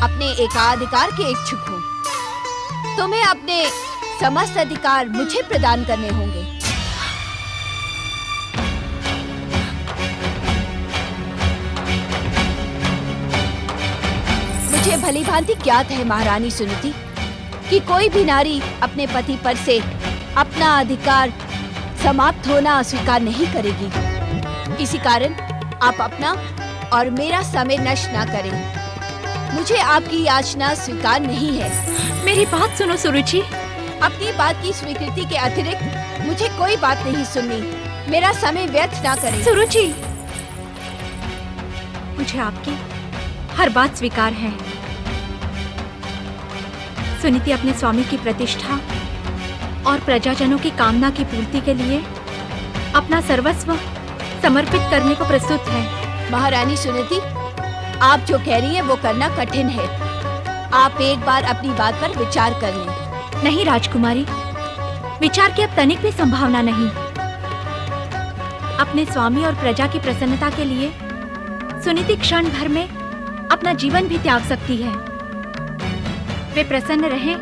अपने एकाधिकार के इच्छुक हूँ। तुम्हें अपने समस्त अधिकार मुझे प्रदान करने होंगे। मुझे भली भांति ज्ञात है महारानी सुनीति कि कोई भी नारी अपने पति पर से अपना अधिकार समाप्त होना स्वीकार नहीं करेगी। इसी कारण आप अपना और मेरा समय नष्ट ना करें। मुझे आपकी याचना स्वीकार नहीं है। मेरी बात सुनो सुरुचि। अपनी बात की स्वीकृति के अतिरिक्त मुझे कोई बात नहीं सुननी। मेरा समय व्यर्थ ना करें। सुरुचि, मुझे आपकी हर बात स्वीकार है। सुनीति अपने स्वामी की प्रतिष्ठा और प्रजाजनों की कामना की पूर्ति के लिए अपना सर्वस्व समर्पित करने को प्रस्तुत है। महारानी सुनीति, आप जो कह रही हैं वो करना कठिन है। आप एक बार अपनी बात पर विचार कर लें। नहीं राजकुमारी, विचार की अब तनिक भी संभावना नहीं। अपने स्वामी और प्रजा की प्रसन्नता के लिए सुनीति क्षण भर में अपना जीवन भी त्याग सकती है। वे प्रसन्न रहें,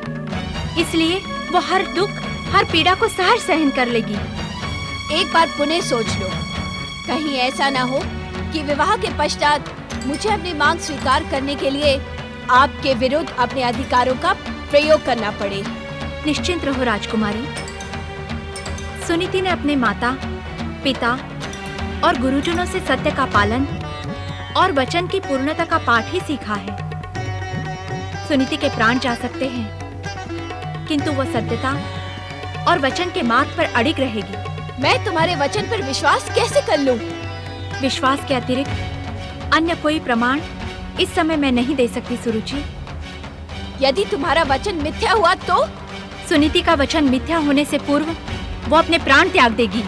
इसलिए वो हर दुख, हर पीड़ा को सहर्ष सहन कर लेगी। एक बार पुनः सोच लो, कहीं ऐसा ना हो कि विवाह के पश्चात मुझे अपनी मांग स्वीकार करने के लिए आपके विरुद्ध अपने अधिकारों का प्रयोग करना पड़े। निश्चिंत रहो राजकुमारी। सुनीति ने अपने माता, पिता और गुरुजनों से सत्य का पालन और वचन की पूर्णता का पाठ ही सीखा है। सुनीति के प्राण जा सकते हैं, किंतु वो सत्यता और वचन के मार्ग पर अड़िग रहेगी। मैं तुम्हारे वचन पर विश्वास कैसे कर लूं? विश्वास के अतिरिक्त अन्य कोई प्रमाण इस समय मैं नहीं दे सकती सुरुचि। यदि तुम्हारा वचन मिथ्या हुआ तो? सुनीति का वचन मिथ्या होने से पूर्व वो अपने प्राण त्याग देगी।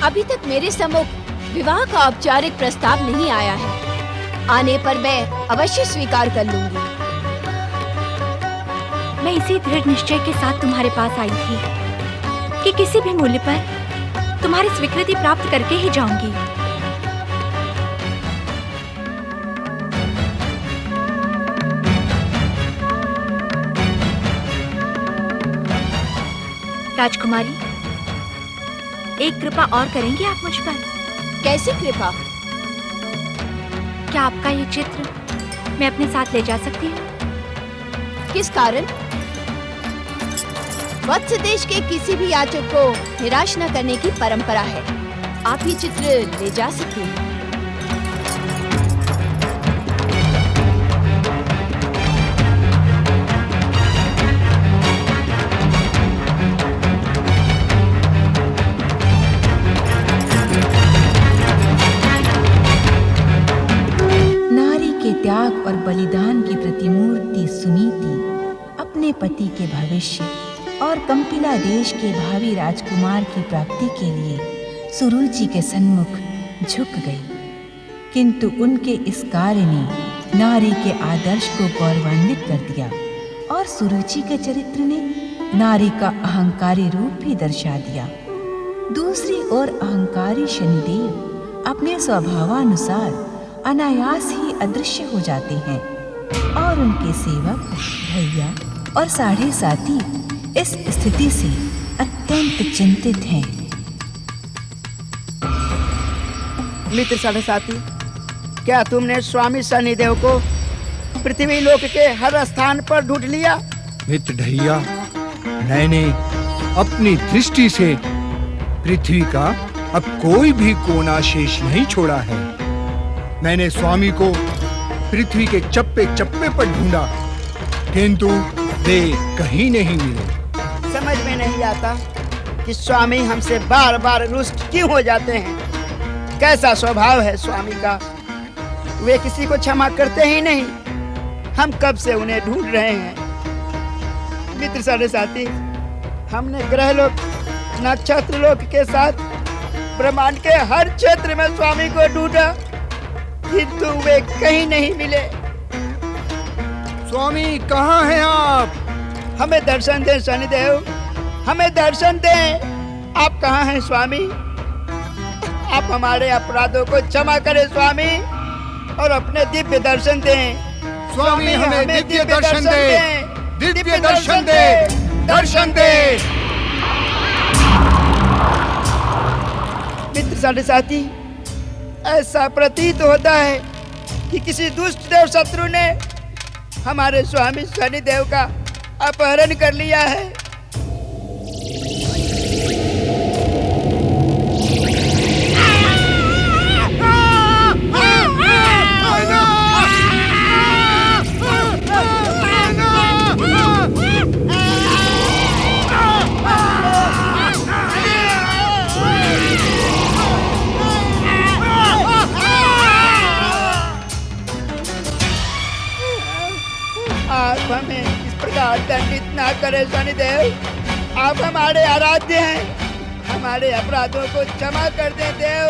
अभी तक मेरे सम्मुख विवाह का औपचारिक प्रस्ताव नहीं आया है। आने पर मैं अवश्य स्वीकार कर लूंगी। मैं इसी दृढ़ निश्चय के साथ तुम्हारे पास आई थी कि किसी भी मूल्य पर तुम्हारी स्वीकृति प्राप्त करके ही जाऊंगी। राजकुमारी, एक कृपा और करेंगी आप मुझ पर? कैसी कृपा? क्या आपका ये चित्र मैं अपने साथ ले जा सकती हूँ? किस कारण? वत्स देश के किसी भी याचक को निराश न करने की परंपरा है। आप ये चित्र ले जा सकती हैं। नारी के त्याग और बलिदान की प्रतिमूर्ति सुनीति अपने पति के भविष्य और कंपिला देश के भावी राजकुमार की प्राप्ति के लिए सुरुचि के सन्मुख झुक गई। किंतु उनके इस कार्य ने नारी के आदर्श को गौरवान्वित कर दिया और सुरुचि के चरित्र ने नारी का अहंकारी रूप भी दर्शा दिया। दूसरी ओर अहंकारी शनिदेव अपने स्वभावानुसार अनायास ही अदृश्य हो जाते हैं और उनके सेवक, भैया और साढ़े साथी इस स्थिति से अत्यंत चिंतित हैं। मित्र साढ़े साथी, क्या तुमने स्वामी शनिदेव को पृथ्वी लोक के हर स्थान पर ढूंढ लिया? मित्र ढैया, मैंने अपनी दृष्टि से पृथ्वी का अब कोई भी कोना शेष नहीं छोड़ा है। मैंने स्वामी को पृथ्वी के चप्पे चप्पे पर ढूंढा, किंतु वे कहीं नहीं मिले। समझ में नहीं आता कि स्वामी हमसे बार बार रुष्ट क्यों हो जाते हैं। कैसा स्वभाव है स्वामी का, वे किसी को क्षमा करते ही नहीं। हम कब से उन्हें ढूंढ रहे हैं। मित्र साढ़े साथी, हमने ग्रहलोक, नक्षत्र लोक के साथ ब्रह्मांड के हर क्षेत्र में स्वामी को ढूंढा, किंतु वे कहीं नहीं मिले। स्वामी कहाँ हैं आप? हमें दर्शन दें शनिदेव, हमें दर्शन दें। आप कहाँ हैं स्वामी? आप हमारे अपराधों को क्षमा करें स्वामी, और अपने दिव्य दर्शन दें। स्वामी हमें दिव्य दर्शन दे, दिव्य दर्शन दे, दर्शन दे। मित्र साढ़े साथी, ऐसा प्रतीत होता है कि किसी दुष्ट देव शत्रु ने हमारे स्वामी शनिदेव का अपहरण कर लिया है। आप हमें इस प्रकार दंडित ना करें शनिदेव। आप हमारे आराध्य हैं, हमारे अपराधों को क्षमा कर दें देव।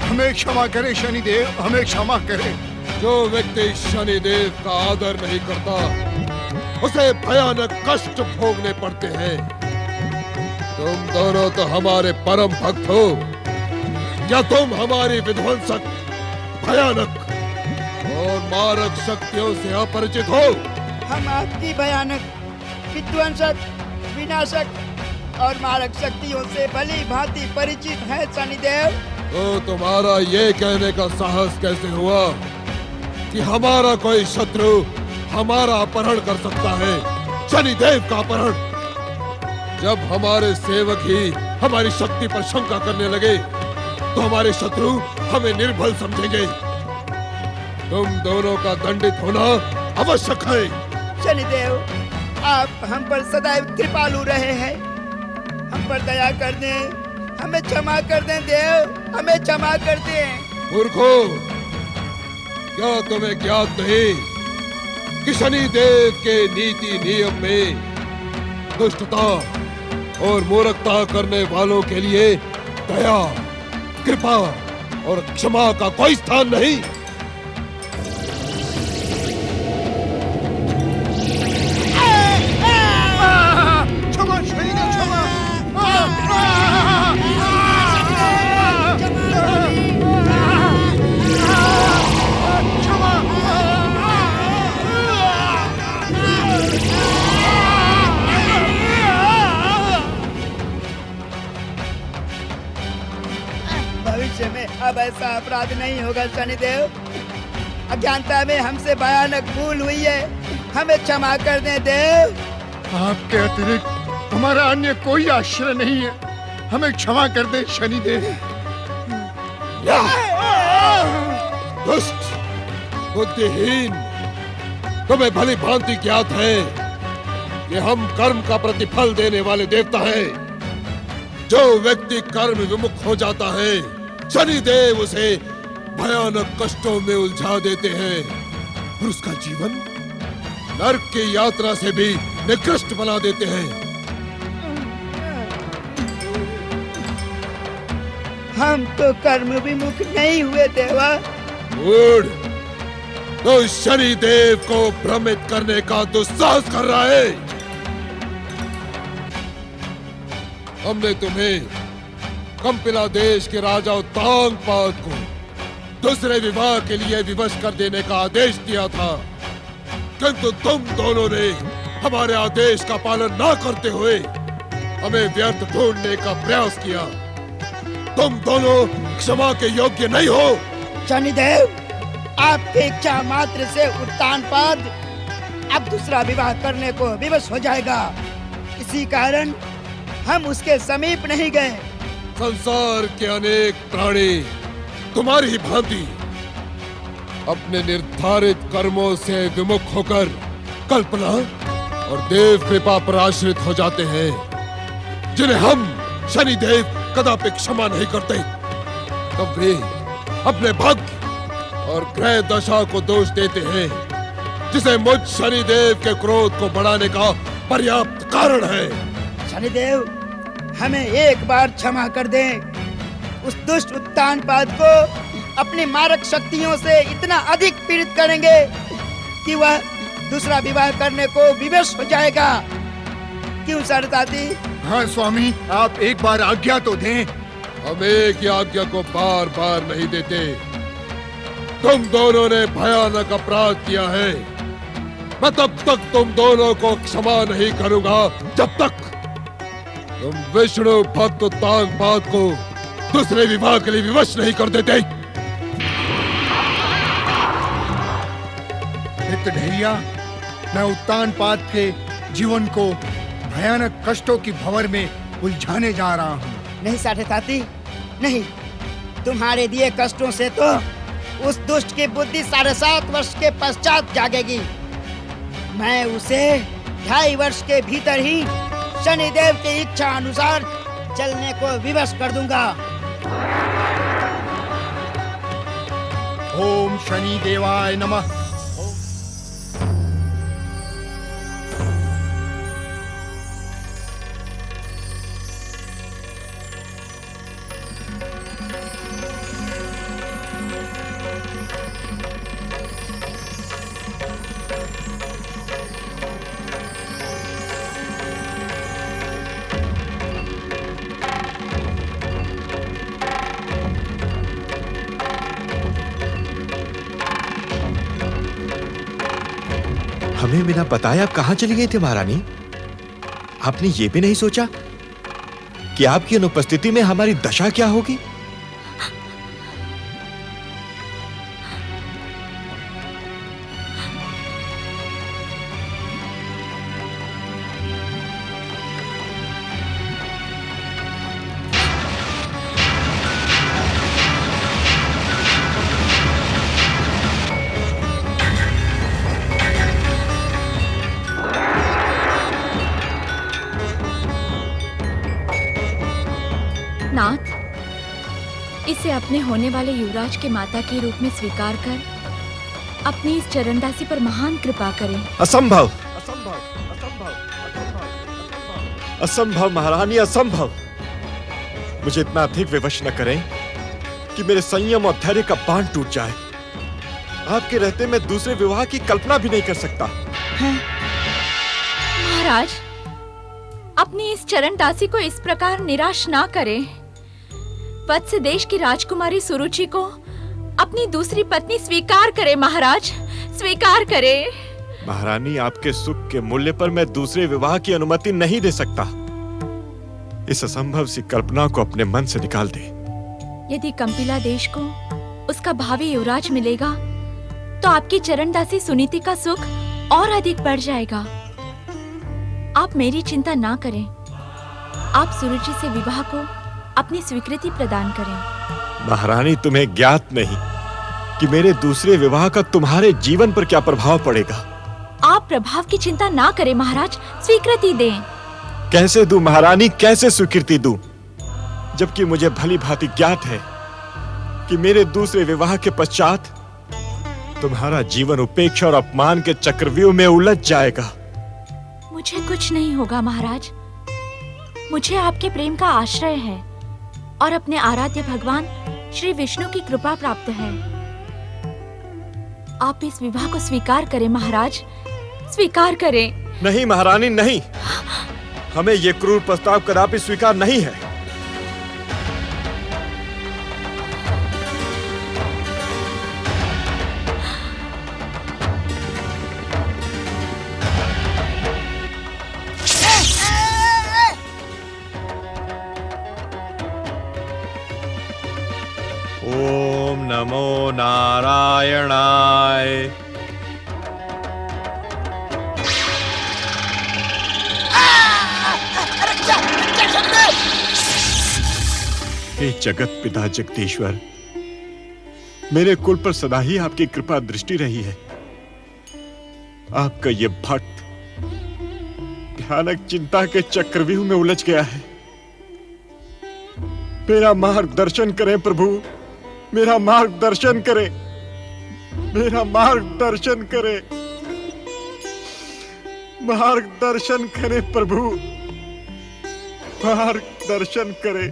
हमें क्षमा करें शनिदेव, हमें क्षमा करें। जो व्यक्ति शनिदेव का आदर नहीं करता, उसे भयानक कष्ट भोगने पड़ते हैं। तुम दोनों तो हमारे परम भक्त हो, क्या तुम हमारी विध्वंसक, भयानक और मारक शक्तियों से अपरिचित हो? हम आपकी भयानक, विध्वंसक, विनाशक और मारक शक्तियों से भली भांति परिचित हैं शनिदेव। तो तुम्हारा ये कहने का साहस कैसे हुआ कि हमारा कोई शत्रु हमारा अपहरण कर सकता है, शनिदेव का अपहरण? जब हमारे सेवक ही हमारी शक्ति पर शंका करने लगे, तो हमारे शत्रु हमें निर्बल समझेंगे। तुम दोनों का दंडित होना आवश्यक है। शनिदेव, आप हम पर सदैव कृपालु रहे हैं, हम पर दया कर दें, हमें क्षमा कर दें देव, हमें क्षमा कर दें। मूर्खो, क्या तुम्हें ज्ञात नहीं कि शनिदेव के नीति नियम में दुष्टता और मूर्खता करने वालों के लिए दया, कृपा और क्षमा का कोई स्थान नहीं? भविष्य में अब ऐसा अपराध नहीं होगा शनिदेव। अज्ञानता में हमसे भयानक भूल हुई है, हमें क्षमा कर दें देव। आपके अतिरिक्त हमारा अन्य कोई आश्रय नहीं है, हमें क्षमा कर दे शनिदेव। दुष्ट, बुद्धिहीन, तुम्हें भली भांति ज्ञात है कि हम कर्म का प्रतिफल देने वाले देवता हैं। जो व्यक्ति कर्म विमुख हो जाता है, शनिदेव उसे भयानक कष्टों में उलझा देते हैं और उसका जीवन नरक की यात्रा से भी निकृष्ट बना देते हैं। हम तो कर्म विमुख नहीं हुए देवा। मूढ़, तो शनिदेव को भ्रमित करने का दुस्साहस कर रहा है। हमने तुम्हें कंपिला देश के राजा उत्तानपाद को दूसरे विवाह के लिए विवश कर देने का आदेश दिया था, किंतु तुम दोनों ने हमारे आदेश का पालन न करते हुए हमें व्यर्थ ढूंढने का प्रयास किया। तुम दोनों क्षमा के योग्य नहीं हो। शनिदेव, आपकी इच्छा मात्र से उत्तानपाद अब दूसरा विवाह करने को विवश हो जाएगा। इसी कारण हम उसके समीप नहीं गए। संसार के अनेक प्राणी तुम्हारी ही भांति अपने निर्धारित कर्मों से विमुख होकर कल्पना और देव कृपा पर आश्रित हो जाते हैं, जिन्हें हम शनिदेव कदापि क्षमा नहीं करते। तब वे अपने भाग्य और ग्रह दशा को दोष देते हैं, जिसे मुझ शनिदेव के क्रोध को बढ़ाने का पर्याप्त कारण है। शनिदेव, हमें एक बार क्षमा कर दें, उस दुष्ट उत्तानपाद को अपनी मारक शक्तियों से इतना अधिक पीड़ित करेंगे कि वह दूसरा विवाह करने को विवश हो जाएगा। क्यों सरदादी? हाँ स्वामी, आप एक बार आज्ञा तो दें। हम एक ही आज्ञा को बार बार नहीं देते। तुम दोनों ने भयानक अपराध किया है। मैं तब तक तुम दोनों को क्षमा नहीं करूंगा जब तक तुम विष्णु भक्त उत्तानपाद को दूसरे विवाह के लिए विवश नहीं कर देते। ढैया, मैं उत्तानपाद के जीवन को भयानक कष्टों की भंवर में उलझाने जा रहा हूँ। नहीं साढ़े नहीं, तुम्हारे दिए कष्टों से तो उस दुष्ट की बुद्धि 7.5 वर्ष के पश्चात जागेगी। मैं उसे 2.5 वर्ष के भीतर ही शनिदेव की इच्छा अनुसार चलने को विवश कर दूंगा। ओम शनि देवाय नमः। हमें बिना बताए आप कहां चली गई थी महारानी? आपने ये भी नहीं सोचा कि आपकी अनुपस्थिति में हमारी दशा क्या होगी? नाथ, इसे अपने होने वाले युवराज के माता के रूप में स्वीकार कर अपनी इस चरणदासी पर महान कृपा करें। असंभव, असंभव महारानी, असंभव। मुझे इतना अधिक विवश न करें कि मेरे संयम और धैर्य का बांध टूट जाए। आपके रहते मैं दूसरे विवाह की कल्पना भी नहीं कर सकता। महाराज, अपनी इस चरणदासी को इस प्रकार निराश ना करें। वत्स देश की राजकुमारी सुरुचि को अपनी दूसरी पत्नी स्वीकार करें महाराज, स्वीकार करें। महारानी, आपके सुख के मूल्य पर मैं दूसरे विवाह की अनुमति नहीं दे सकता। इस असंभव सी कल्पना को अपने मन से निकाल दे। यदि कंपिला देश को उसका भावी युवराज मिलेगा तो आपकी चरणदासी सुनीति का सुख और अधिक बढ़ जाएगा। आप मेरी चिंता ना करें। आप सुरुचि से विवाह को अपनी स्वीकृति प्रदान करें। महारानी, तुम्हें ज्ञात नहीं कि मेरे दूसरे विवाह का तुम्हारे जीवन पर क्या प्रभाव पड़ेगा। आप प्रभाव की चिंता ना करें महाराज, स्वीकृति दें। कैसे दूं महारानी, कैसे स्वीकृति दूं, जबकि मुझे भली भांति ज्ञात है कि मेरे दूसरे विवाह के पश्चात तुम्हारा जीवन उपेक्षा और अपमान के चक्रव्यूह में उलझ जाएगा। मुझे कुछ नहीं होगा महाराज। मुझे आपके प्रेम का आश्रय है और अपने आराध्य भगवान श्री विष्णु की कृपा प्राप्त है। आप इस विवाह को स्वीकार करें महाराज, स्वीकार करें। नहीं महारानी, नहीं। हमें ये क्रूर प्रस्ताव कदापि स्वीकार नहीं है। ओम नमो नारायणाय। हे जगत पिता जगदीश्वर, मेरे कुल पर सदा ही आपकी कृपा दृष्टि रही है। आपका ये भक्त भयानक चिंता के चक्रव्यूह में उलझ गया है। मेरा मार्गदर्शन करें प्रभु, मेरा मार्गदर्शन करें, मेरा मार्गदर्शन करें, मार्गदर्शन करें प्रभु, मार्गदर्शन करें।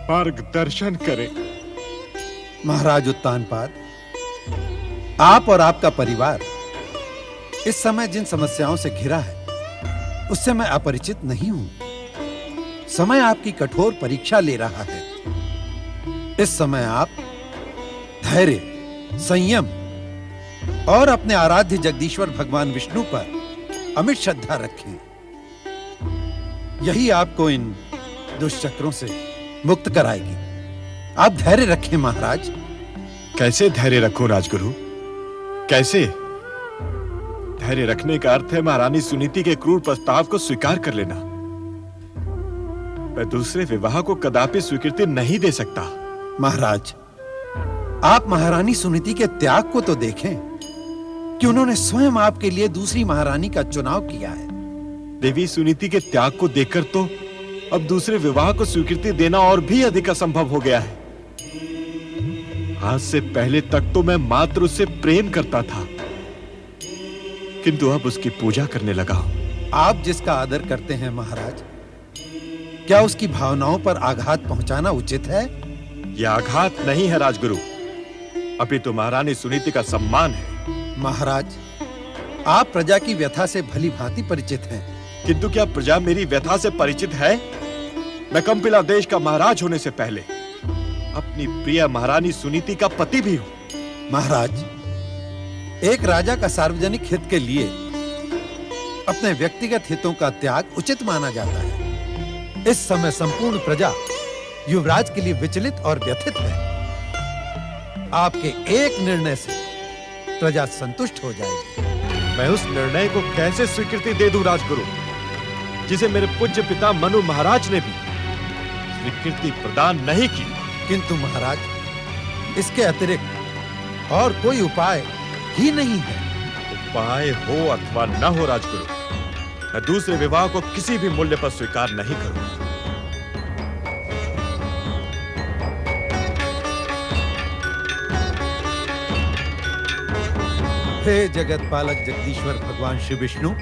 मार्गदर्शन करें। महाराज उत्तानपाद, आप और आपका परिवार इस समय जिन समस्याओं से घिरा है उससे मैं अपरिचित नहीं हूं। समय आपकी कठोर परीक्षा ले रहा है। इस समय आप धैर्य, संयम और अपने आराध्य जगदीश्वर भगवान विष्णु पर अमिट श्रद्धा रखें। यही आपको इन दुष्चक्रों से मुक्त कराएगी। आप धैर्य रखें महाराज। कैसे धैर्य रखूं राजगुरु? कैसे? धैर्य रखने का अर्थ है महारानी सुनीति के क्रूर प्रस्ताव को स्वीकार कर लेना। मैं दूसरे विवाह को कदापि स्वीकृति नहीं दे सकता। महाराज, आप महारानी सुनीति के त्याग को तो देखें कि उन्होंने स्वयं आपके लिए दूसरी महारानी का चुनाव किया है। देवी सुनीति के त्याग को देखकर तो अब दूसरे विवाह को स्वीकृति देना और भी अधिक असंभव हो गया है। आज से पहले तक तो मैं मात्र उससे प्रेम करता था, किंतु अब उसकी पूजा करने लगा हूं। आप जिसका आदर करते हैं महाराज, क्या उसकी भावनाओं पर आघात पहुंचाना उचित है? यह आघात नहीं है राजगुरु, अभी तो महारानी सुनीति का सम्मान है। महाराज, आप प्रजा की व्यथा से भली भांति परिचित हैं। किंतु क्या प्रजा मेरी व्यथा से परिचित है? मैं कंपिला देश का महाराज होने से पहले अपनी प्रिय महारानी सुनीति का पति भी हूं। महाराज, एक राजा का सार्वजनिक हित के लिए अपने व्यक्तिगत हितों का त्याग उचित माना जाता है। इस समय संपूर्ण प्रजा युवराज के लिए विचलित और व्यथित है। आपके एक निर्णय से प्रजा संतुष्ट हो जाएगी। मैं उस निर्णय को कैसे स्वीकृति दे दूं राजगुरु, जिसे मेरे पूज्य पिता मनु महाराज ने भी स्वीकृति प्रदान नहीं की? किंतु महाराज, इसके अतिरिक्त और कोई उपाय ही नहीं है। उपाय हो अथवा न हो राजगुरु, मैं दूसरे विवाह को किसी भी मूल्य पर स्वीकार नहीं करूंगा। हे जगत पालक जगदीश्वर भगवान श्री विष्णु,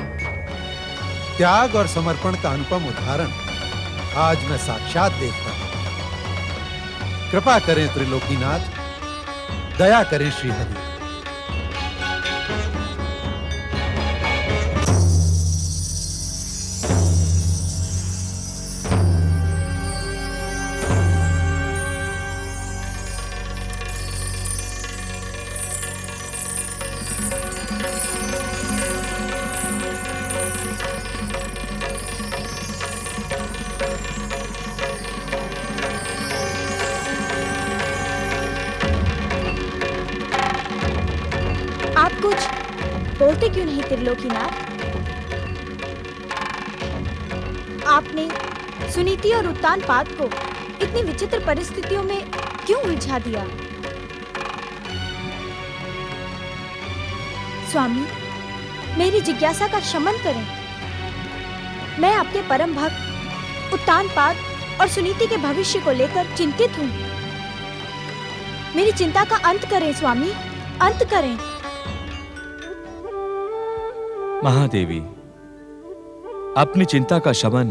त्याग और समर्पण का अनुपम उदाहरण आज मैं साक्षात देख रहा हूं। कृपा करें त्रिलोकीनाथ, दया करें श्री हरि। बोलते क्यों नहीं त्रिलोकीनाथ? आपने सुनीति और उत्तानपाद को इतनी विचित्र परिस्थितियों में क्यों उलझा दिया? स्वामी, मेरी जिज्ञासा का शमन करें। मैं आपके परम भक्त उत्तानपाद और सुनीति के भविष्य को लेकर चिंतित हूँ। मेरी चिंता का अंत करें स्वामी, अंत करें। महादेवी, अपनी चिंता का शमन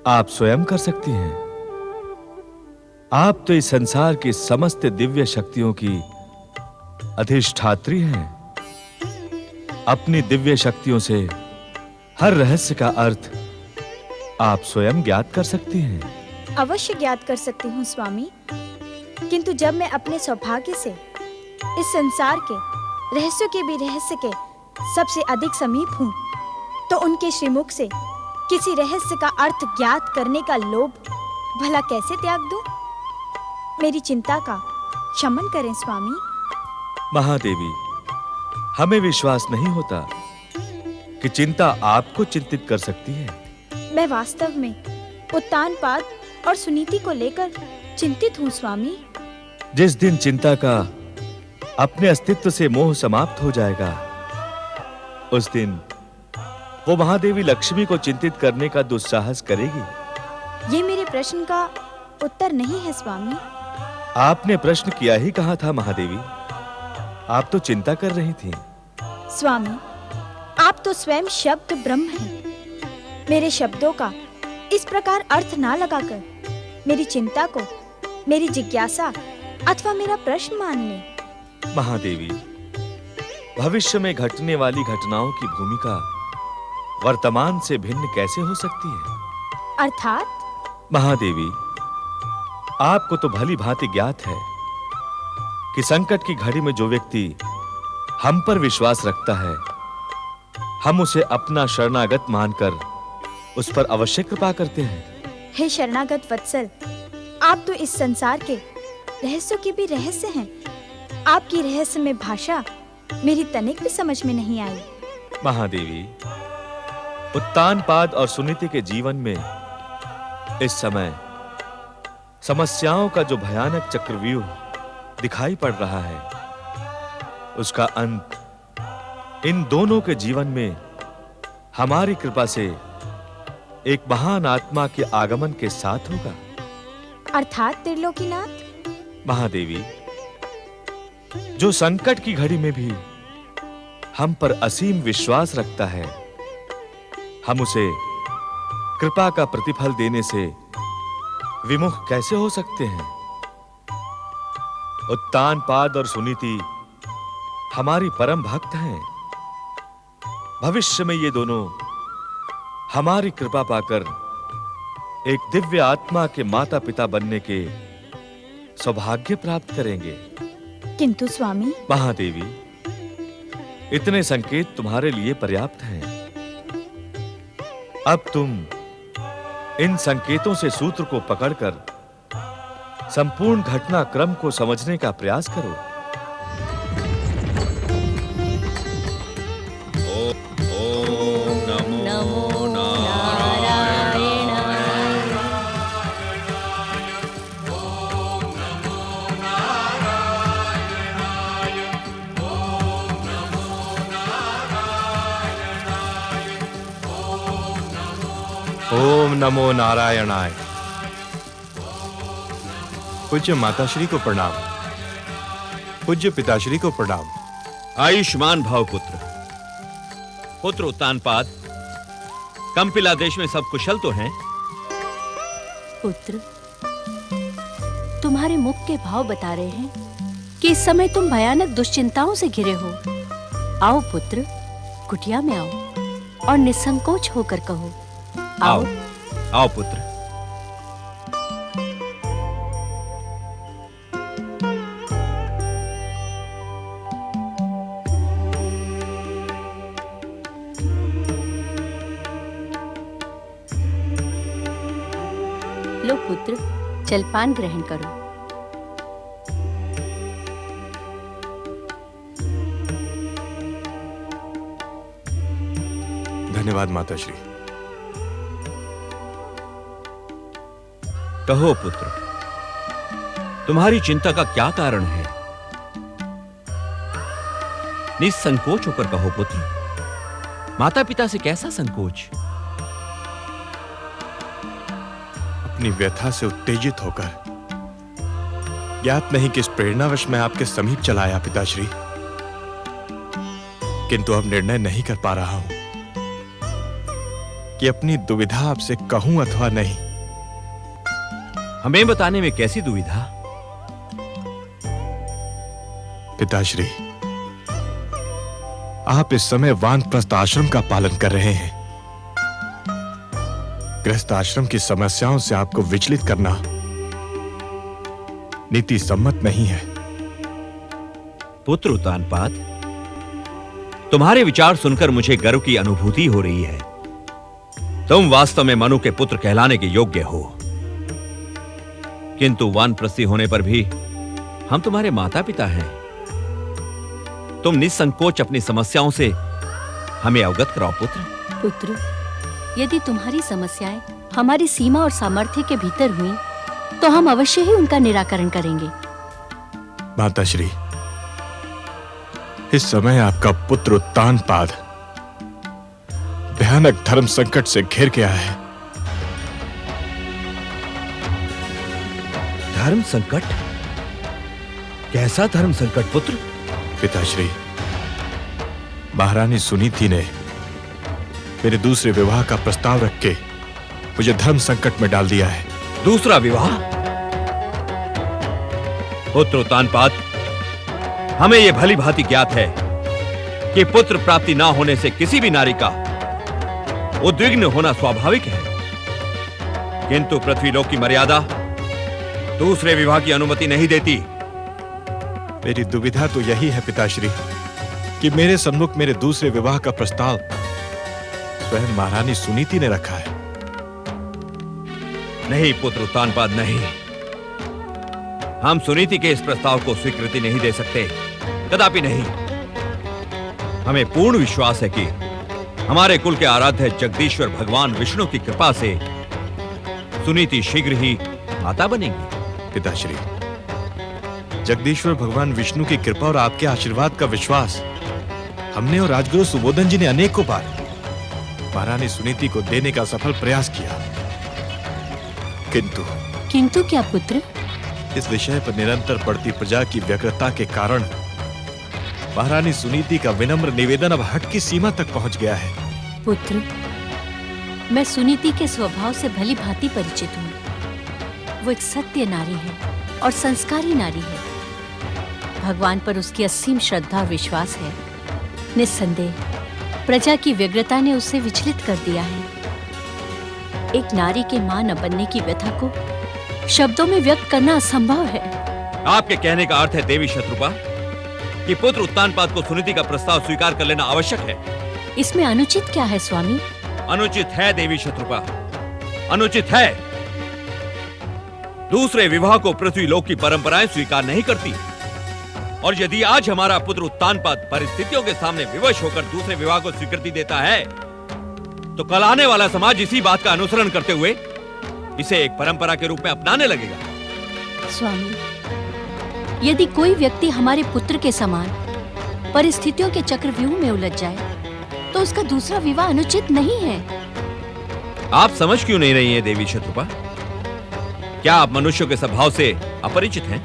आप स्वयं कर सकती हैं। आप तो इस संसार की समस्त दिव्य शक्तियों की अधिष्ठात्री हैं। अपनी दिव्य शक्तियों से हर रहस्य का अर्थ आप स्वयं ज्ञात कर सकती हैं। अवश्य ज्ञात कर सकती हूँ स्वामी, किंतु जब मैं अपने सौभाग्य से इस संसार के रहस्यों के भी रहस्य के सबसे अधिक समीप हूँ, तो उनके श्रीमुख से किसी रहस्य का अर्थ ज्ञात करने का लोभ भला कैसे त्याग दूं? मेरी चिंता का शमन करें स्वामी। महादेवी, हमें विश्वास नहीं होता कि चिंता आपको चिंतित कर सकती है। मैं वास्तव में उत्तानपाद और सुनीति को लेकर चिंतित हूँ स्वामी। जिस दिन चिंता का अपने अस्तित्व से मोह समाप्त हो जाएगा, उस दिन वो महादेवी लक्ष्मी को चिंतित करने का दुस्साहस करेगी। ये मेरे प्रश्न का उत्तर नहीं है स्वामी। आपने प्रश्न किया ही कहा था महादेवी, आप तो चिंता कर रही थी। स्वामी, आप तो स्वयं शब्द ब्रह्म हैं। मेरे शब्दों का इस प्रकार अर्थ ना लगाकर मेरी चिंता को मेरी जिज्ञासा अथवा मेरा प्रश्न मान लें। महादेवी, भविष्य में घटने वाली घटनाओं की भूमिका वर्तमान से भिन्न कैसे हो सकती है? अर्थात? महादेवी, आपको तो भली भांति ज्ञात है कि संकट की घड़ी में जो व्यक्ति हम पर विश्वास रखता है, हम उसे अपना शरणागत मानकर उस पर अवश्य कृपा करते हैं। हे शरणागत वत्सल, आप तो इस संसार के रहस्यों के भी रहस्य हैं। आपकी रहस्यमय भाषा मेरी तनिक भी समझ में नहीं आई। महादेवी, उत्तानपाद और सुनीति के जीवन में इस समय समस्याओं का जो भयानक चक्रव्यूह दिखाई पड़ रहा है, उसका अंत इन दोनों के जीवन में हमारी कृपा से एक महान आत्मा के आगमन के साथ होगा। अर्थात त्रिलोकीनाथ? महादेवी, जो संकट की घड़ी में भी हम पर असीम विश्वास रखता है, हम उसे कृपा का प्रतिफल देने से विमुख कैसे हो सकते हैं? उत्तानपाद और सुनीति हमारी परम भक्त हैं। भविष्य में ये दोनों हमारी कृपा पाकर एक दिव्य आत्मा के माता पिता बनने के सौभाग्य प्राप्त करेंगे। किंतु स्वामी। महादेवी, इतने संकेत तुम्हारे लिए पर्याप्त हैं। अब तुम इन संकेतों से सूत्र को पकड़कर संपूर्ण घटनाक्रम को समझने का प्रयास करो। ओम नमो नारायणाय। ओम नमो नारायणाय। पूज्य माताश्री को प्रणाम, पूज्य पिताश्री को प्रणाम। आयुष्मान भाव पुत्र। पुत्र उत्तानपाद, कंपिला देश में सब कुशल तो हैं? पुत्र, तुम्हारे मुख के भाव बता रहे हैं कि इस समय तुम भयानक दुश्चिंताओं से घिरे हो। आओ पुत्र, कुटिया में आओ और निसंकोच होकर कहो। आओ, आओ पुत्र। लो पुत्र, जलपान ग्रहण करो। धन्यवाद माताश्री। कहो पुत्र, तुम्हारी चिंता का क्या कारण है? निसंकोच होकर कहो पुत्र। माता पिता से कैसा संकोच? अपनी व्यथा से उत्तेजित होकर ज्ञात नहीं किस प्रेरणावश मैं आपके समीप चला आया पिताश्री, किंतु अब निर्णय नहीं कर पा रहा हूं कि अपनी दुविधा आपसे कहूं अथवा नहीं। हमें बताने में कैसी दुविधा? पिताश्री, आप इस समय वानप्रस्थ आश्रम का पालन कर रहे हैं। गृहस्थ आश्रम की समस्याओं से आपको विचलित करना नीति सम्मत नहीं है। पुत्र उत्तानपाद, तुम्हारे विचार सुनकर मुझे गर्व की अनुभूति हो रही है। तुम वास्तव में मनु के पुत्र कहलाने के योग्य हो, किंतु वानप्रस्थी होने पर भी हम तुम्हारे माता पिता हैं। तुम निसंकोच अपनी समस्याओं से हमें अवगत कराओ पुत्र। पुत्र, यदि तुम्हारी समस्याएं हमारी सीमा और सामर्थ्य के भीतर हुई तो हम अवश्य ही उनका निराकरण करेंगे। माताश्री, इस समय आपका पुत्र उत्तानपाद भयानक धर्म संकट से घिर गया है। धर्म संकट? कैसा धर्म संकट पुत्र? पिताश्री, महारानी सुनीति ने मेरे दूसरे विवाह का प्रस्ताव रख के मुझे धर्म संकट में डाल दिया है। दूसरा विवाह? पुत्र उत्तानपाद, हमें यह भली भांति ज्ञात है कि पुत्र प्राप्ति ना होने से किसी भी नारी का उद्विग्न होना स्वाभाविक है, किंतु पृथ्वीलोक की मर्यादा दूसरे विवाह की अनुमति नहीं देती। मेरी दुविधा तो यही है पिताश्री कि मेरे सम्मुख मेरे दूसरे विवाह का प्रस्ताव स्वयं महारानी सुनीति ने रखा है। नहीं पुत्र उत्तानपाद, नहीं। हम सुनीति के इस प्रस्ताव को स्वीकृति नहीं दे सकते, कदापि नहीं। हमें पूर्ण विश्वास है कि हमारे कुल के आराध्य जगदीश्वर भगवान विष्णु की कृपा से सुनीति शीघ्र ही माता बनेगी। पिताश्री, जगदीश्वर भगवान विष्णु की कृपा और आपके आशीर्वाद का विश्वास हमने और राजगुरु सुबोधन जी ने अनेकों बार महारानी सुनीति को देने का सफल प्रयास किया, किंतु क्या पुत्र? इस विषय पर निरंतर बढ़ती प्रजा की व्यग्रता के कारण महारानी सुनीति का विनम्र निवेदन अब हट की सीमा तक पहुंच गया है। पुत्र, मैं सुनीति के स्वभाव से भली भांति परिचित हूँ। वो एक सत्य नारी है और संस्कारी नारी है। भगवान पर उसकी असीम श्रद्धा और विश्वास है। निस्संदेह प्रजा की व्यग्रता ने उसे विचलित कर दिया है। एक नारी के मां न बनने की व्यथा को शब्दों में व्यक्त करना असंभव है। आपके कहने का अर्थ है देवी शत्रुपा कि पुत्र उत्तानपाद को सुनीति का प्रस्ताव स्वीकार कर लेना आवश्यक है। इसमें अनुचित क्या है स्वामी? अनुचित है देवी शत्रुपा, अनुचित है। दूसरे विवाह को पृथ्वीलोक की परंपराएं स्वीकार नहीं करती, और यदि आज हमारा पुत्र उत्तानपाद परिस्थितियों के सामने विवश होकर दूसरे विवाह को स्वीकृति देता है, तो कल आने वाला समाज इसी बात का अनुसरण करते हुए इसे एक परंपरा के रूप में अपनाने लगेगा। स्वामी, यदि कोई व्यक्ति हमारे पुत्र के समान परिस्थितियों के चक्रव्यूह में उलझ जाए तो उसका दूसरा विवाह अनुचित नहीं है। आप समझ क्यों नहीं रही हैं देवी शत्रुपा? क्या आप मनुष्यों के स्वभाव से अपरिचित हैं?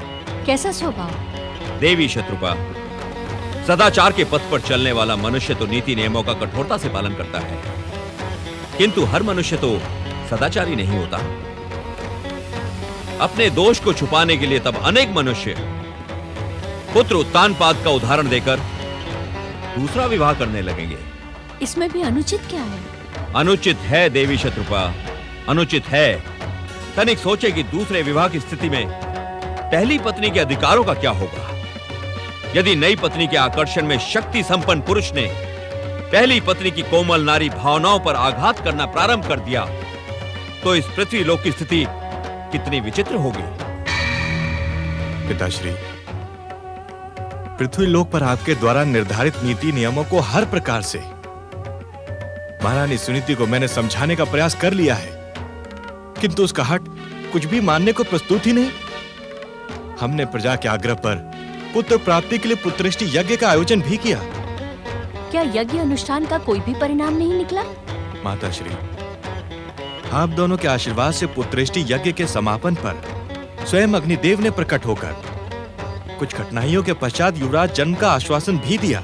कैसा स्वभाव? देवी शत्रुपा, सदाचार के पथ पर चलने वाला मनुष्य तो नीति नियमों का कठोरता से पालन करता है, किंतु हर मनुष्य तो सदाचारी नहीं होता। अपने दोष को छुपाने के लिए तब अनेक मनुष्य पुत्र उत्तानपाद का उदाहरण देकर दूसरा विवाह करने लगेंगे। इसमें भी अनुचित क्या है? अनुचित है देवी शत्रुपा, अनुचित है। तनिक सोचे कि दूसरे विवाह की स्थिति में पहली पत्नी के अधिकारों का क्या होगा। यदि नई पत्नी के आकर्षण में शक्ति संपन्न पुरुष ने पहली पत्नी की कोमल नारी भावनाओं पर आघात करना प्रारंभ कर दिया, तो इस पृथ्वी लोक की स्थिति कितनी विचित्र होगी। पिताश्री, पृथ्वी लोक पर आपके द्वारा निर्धारित नीति नियमों को हर प्रकार से महारानी सुनीति को मैंने समझाने का प्रयास कर लिया है, किंतु उसका हट कुछ भी मानने को प्रस्तुत ही नहीं। हमने प्रजा के आग्रह पर पुत्र प्राप्ति के लिए पुत्रेष्टि यज्ञ का आयोजन भी किया। क्या यज्ञ अनुष्ठान का कोई भी परिणाम नहीं निकला? माताश्री, आप दोनों के आशीर्वाद से पुत्रेष्टि यज्ञ के समापन पर स्वयं अग्निदेव ने प्रकट होकर कुछ कठिनाइयों के पश्चात युवराज जन्म का आश्वासन भी दिया,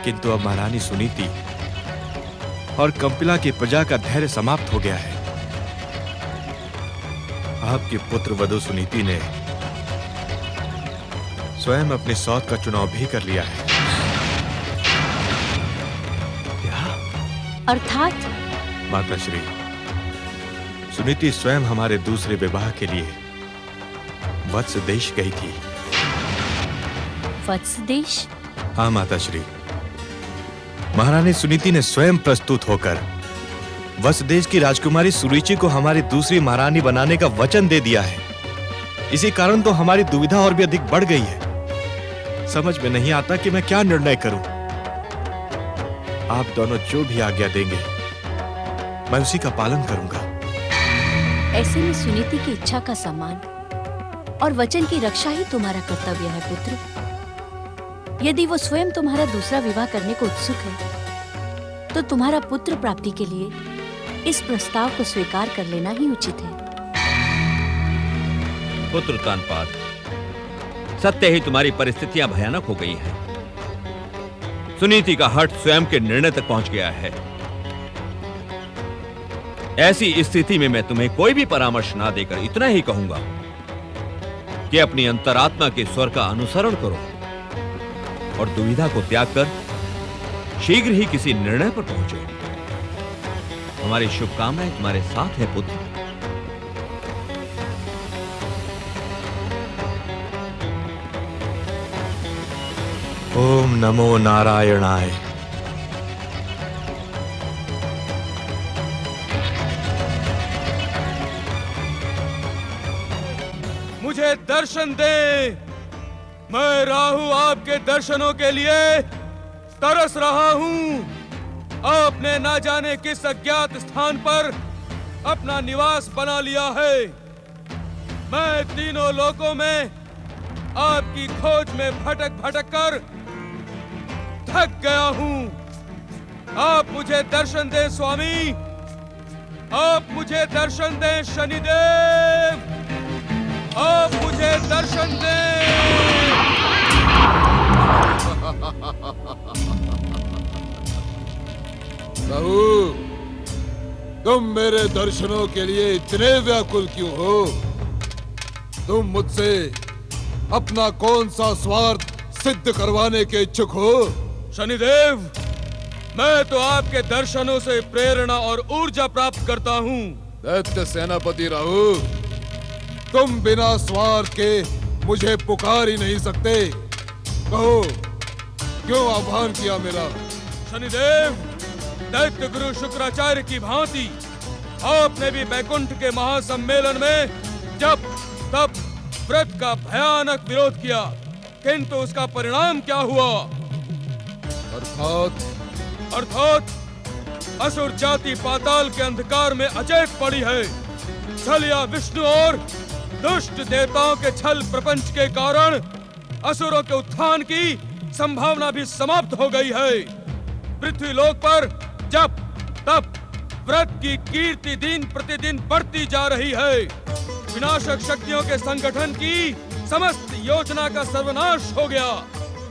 किंतु अब महारानी सुनीति और कंपिला की प्रजा का धैर्य समाप्त हो गया है। आपकी पुत्र वधु सुनीति ने स्वयं अपनी सौत का चुनाव भी कर लिया है। अर्थात? माताश्री, सुनीति स्वयं हमारे दूसरे विवाह के लिए वत्स देश गई थी। वत्स देश? हाँ माताश्री, महारानी सुनीति ने स्वयं प्रस्तुत होकर वत्स देश की राजकुमारी सुरुचि को हमारी दूसरी महारानी बनाने का वचन दे दिया है। इसी कारण तो हमारी दुविधा और भी अधिक बढ़ गई है। समझ में नहीं आता कि मैं क्या निर्णय करूं। आप दोनों जो भी आज्ञा देंगे मैं उसी का पालन करूंगा। ऐसे में सुनीति की इच्छा का सम्मान और वचन की रक्षा ही तुम्हारा कर्तव्य है पुत्र। यदि वो स्वयं तुम्हारा दूसरा विवाह करने को उत्सुक है, तो तुम्हारा पुत्र प्राप्ति के लिए इस प्रस्ताव को स्वीकार कर लेना ही उचित है। पुत्र उत्तानपाद, सत्य ही तुम्हारी परिस्थितियां भयानक हो गई हैं। सुनीति का हठ स्वयं के निर्णय तक पहुंच गया है। ऐसी स्थिति में मैं तुम्हें कोई भी परामर्श ना देकर इतना ही कहूंगा कि अपनी अंतरात्मा के स्वर का अनुसरण करो और दुविधा को त्याग कर शीघ्र ही किसी निर्णय पर पहुंचो। हमारी शुभकामनाएं तुम्हारे साथ है पुत्र। ओम नमो नारायणाय। मुझे दर्शन दे। मैं राहु आपके दर्शनों के लिए तरस रहा हूँ। आपने ना जाने किस अज्ञात स्थान पर अपना निवास बना लिया है। मैं तीनों लोकों में आपकी खोज में भटक भटक कर थक गया हूँ। आप मुझे दर्शन दें स्वामी, आप मुझे दर्शन दें शनिदेव, आप मुझे दर्शन दें। राहु, तुम मेरे दर्शनों के लिए इतने व्याकुल क्यों हो? तुम मुझसे अपना कौन सा स्वार्थ सिद्ध करवाने के इच्छुक हो? शनिदेव, मैं तो आपके दर्शनों से प्रेरणा और ऊर्जा प्राप्त करता हूँ। दैत्य सेनापति राहु, तुम बिना स्वार्थ के मुझे पुकार ही नहीं सकते। कहो, क्यों आह्वान किया मेरा? शनिदेव, दैत्य गुरु शुक्राचार्य की भांति आपने भी बैकुंठ के महासम्मेलन में जब तब व्रत का भयानक विरोध किया, किंतु उसका परिणाम क्या हुआ? अर्थात असुर जाति पाताल के अंधकार में अचेत पड़ी है। छल या विष्णु और दुष्ट देवताओं के छल प्रपंच के कारण असुरों के उत्थान की संभावना भी समाप्त हो गई है। पृथ्वी लोक पर जब तब व्रत की कीर्ति दिन प्रतिदिन बढ़ती जा रही है। विनाशक शक्तियों के संगठन की समस्त योजना का सर्वनाश हो गया।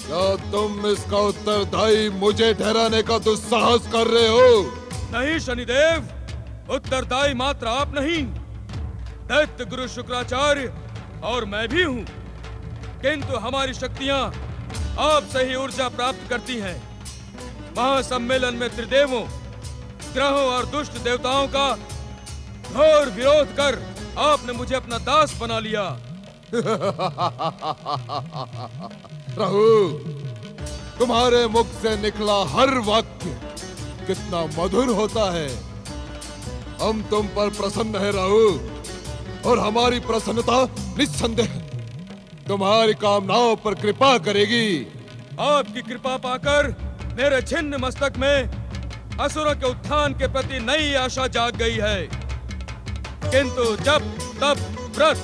क्या तुम इसका उत्तरदायी मुझे ठहराने का दुस्साहस कर रहे हो? नहीं शनिदेव, उत्तरदायी मात्र आप नहीं, दैत्य गुरु शुक्राचार्य और मैं भी हूँ। किंतु हमारी शक्तियाँ आपसे ही ऊर्जा प्राप्त करती हैं। महासम्मेलन में त्रिदेवों, ग्रहों और दुष्ट देवताओं का घोर विरोध कर आपने मुझे अपना दास बना लिया। राहु, तुम्हारे मुख से निकला हर वाक्य कितना मधुर होता है। हम तुम पर प्रसन्न है राहु, और हमारी प्रसन्नता निस्संदेह तुम्हारी कामनाओं पर कृपा करेगी। आपकी कृपा पाकर मेरे छिन्न मस्तक में असुरों के उत्थान के प्रति नई आशा जाग गई है। किंतु जब तब व्रत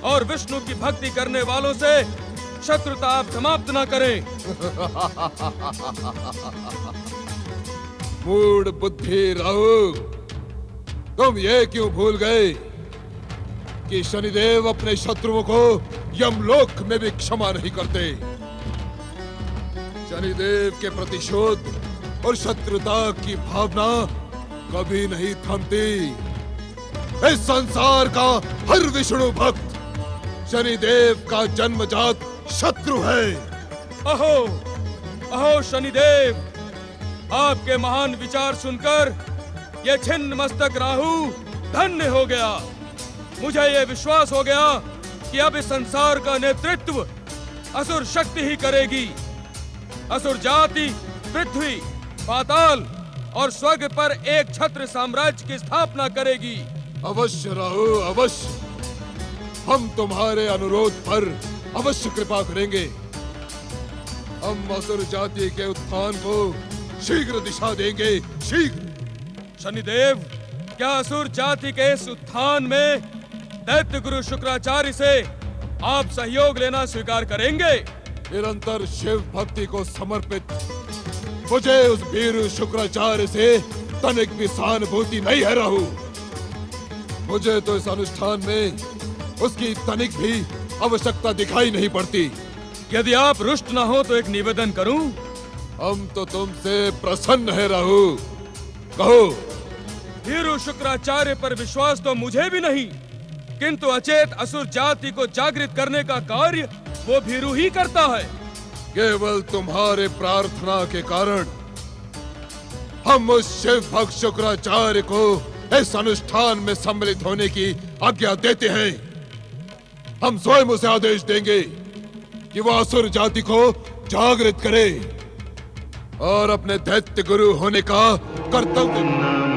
और विष्णु की भक्ति करने वालों से शत्रुता आप समाप्त न करें। मूढ़ बुद्धि राहु, तुम ये क्यों भूल गए कि शनिदेव अपने शत्रुओं को यमलोक में भी क्षमा नहीं करते। शनिदेव के प्रतिशोध और शत्रुता की भावना कभी नहीं थमती। इस संसार का हर विष्णु भक्त शनिदेव का जन्मजात शत्रु है। अहो अहो शनिदेव, आपके महान विचार सुनकर ये छिन्न मस्तक राहु धन्य हो गया। मुझे ये विश्वास हो गया कि अब इस संसार का नेतृत्व असुर शक्ति ही करेगी। असुर जाति पृथ्वी, पाताल और स्वर्ग पर एक छत्र साम्राज्य की स्थापना करेगी। अवश्य राहु, अवश्य। हम तुम्हारे अनुरोध पर अवश्य कृपा करेंगे। हम असुर जाति के उत्थान को शीघ्र दिशा देंगे, शीघ्र। शनिदेव, क्या असुर जाति के इस उत्थान में दैत्य गुरु शुक्राचार्य से आप सहयोग लेना स्वीकार करेंगे? निरंतर शिव भक्ति को समर्पित मुझे उस भीरू शुक्राचार्य से तनिक भी सहानुभूति नहीं है राहु। मुझे तो इस अनुष्ठान में उसकी तनिक भी आवश्यकता दिखाई नहीं पड़ती। यदि आप रुष्ट न हो तो एक निवेदन करूं? हम तो तुमसे प्रसन्न है राहु। कहो, भीरु शुक्राचार्य पर विश्वास तो मुझे भी नहीं, किंतु अचेत असुर जाति को जागृत करने का कार्य वो भीरु ही करता है। केवल तुम्हारे प्रार्थना के कारण हम उस शिव भक्त शुक्राचार्य को इस अनुष्ठान में सम्मिलित होने की आज्ञा देते हैं। हम स्वयं उसे आदेश देंगे कि वह असुर जाति को जागृत करे और अपने दैत्य गुरु होने का कर्तव्य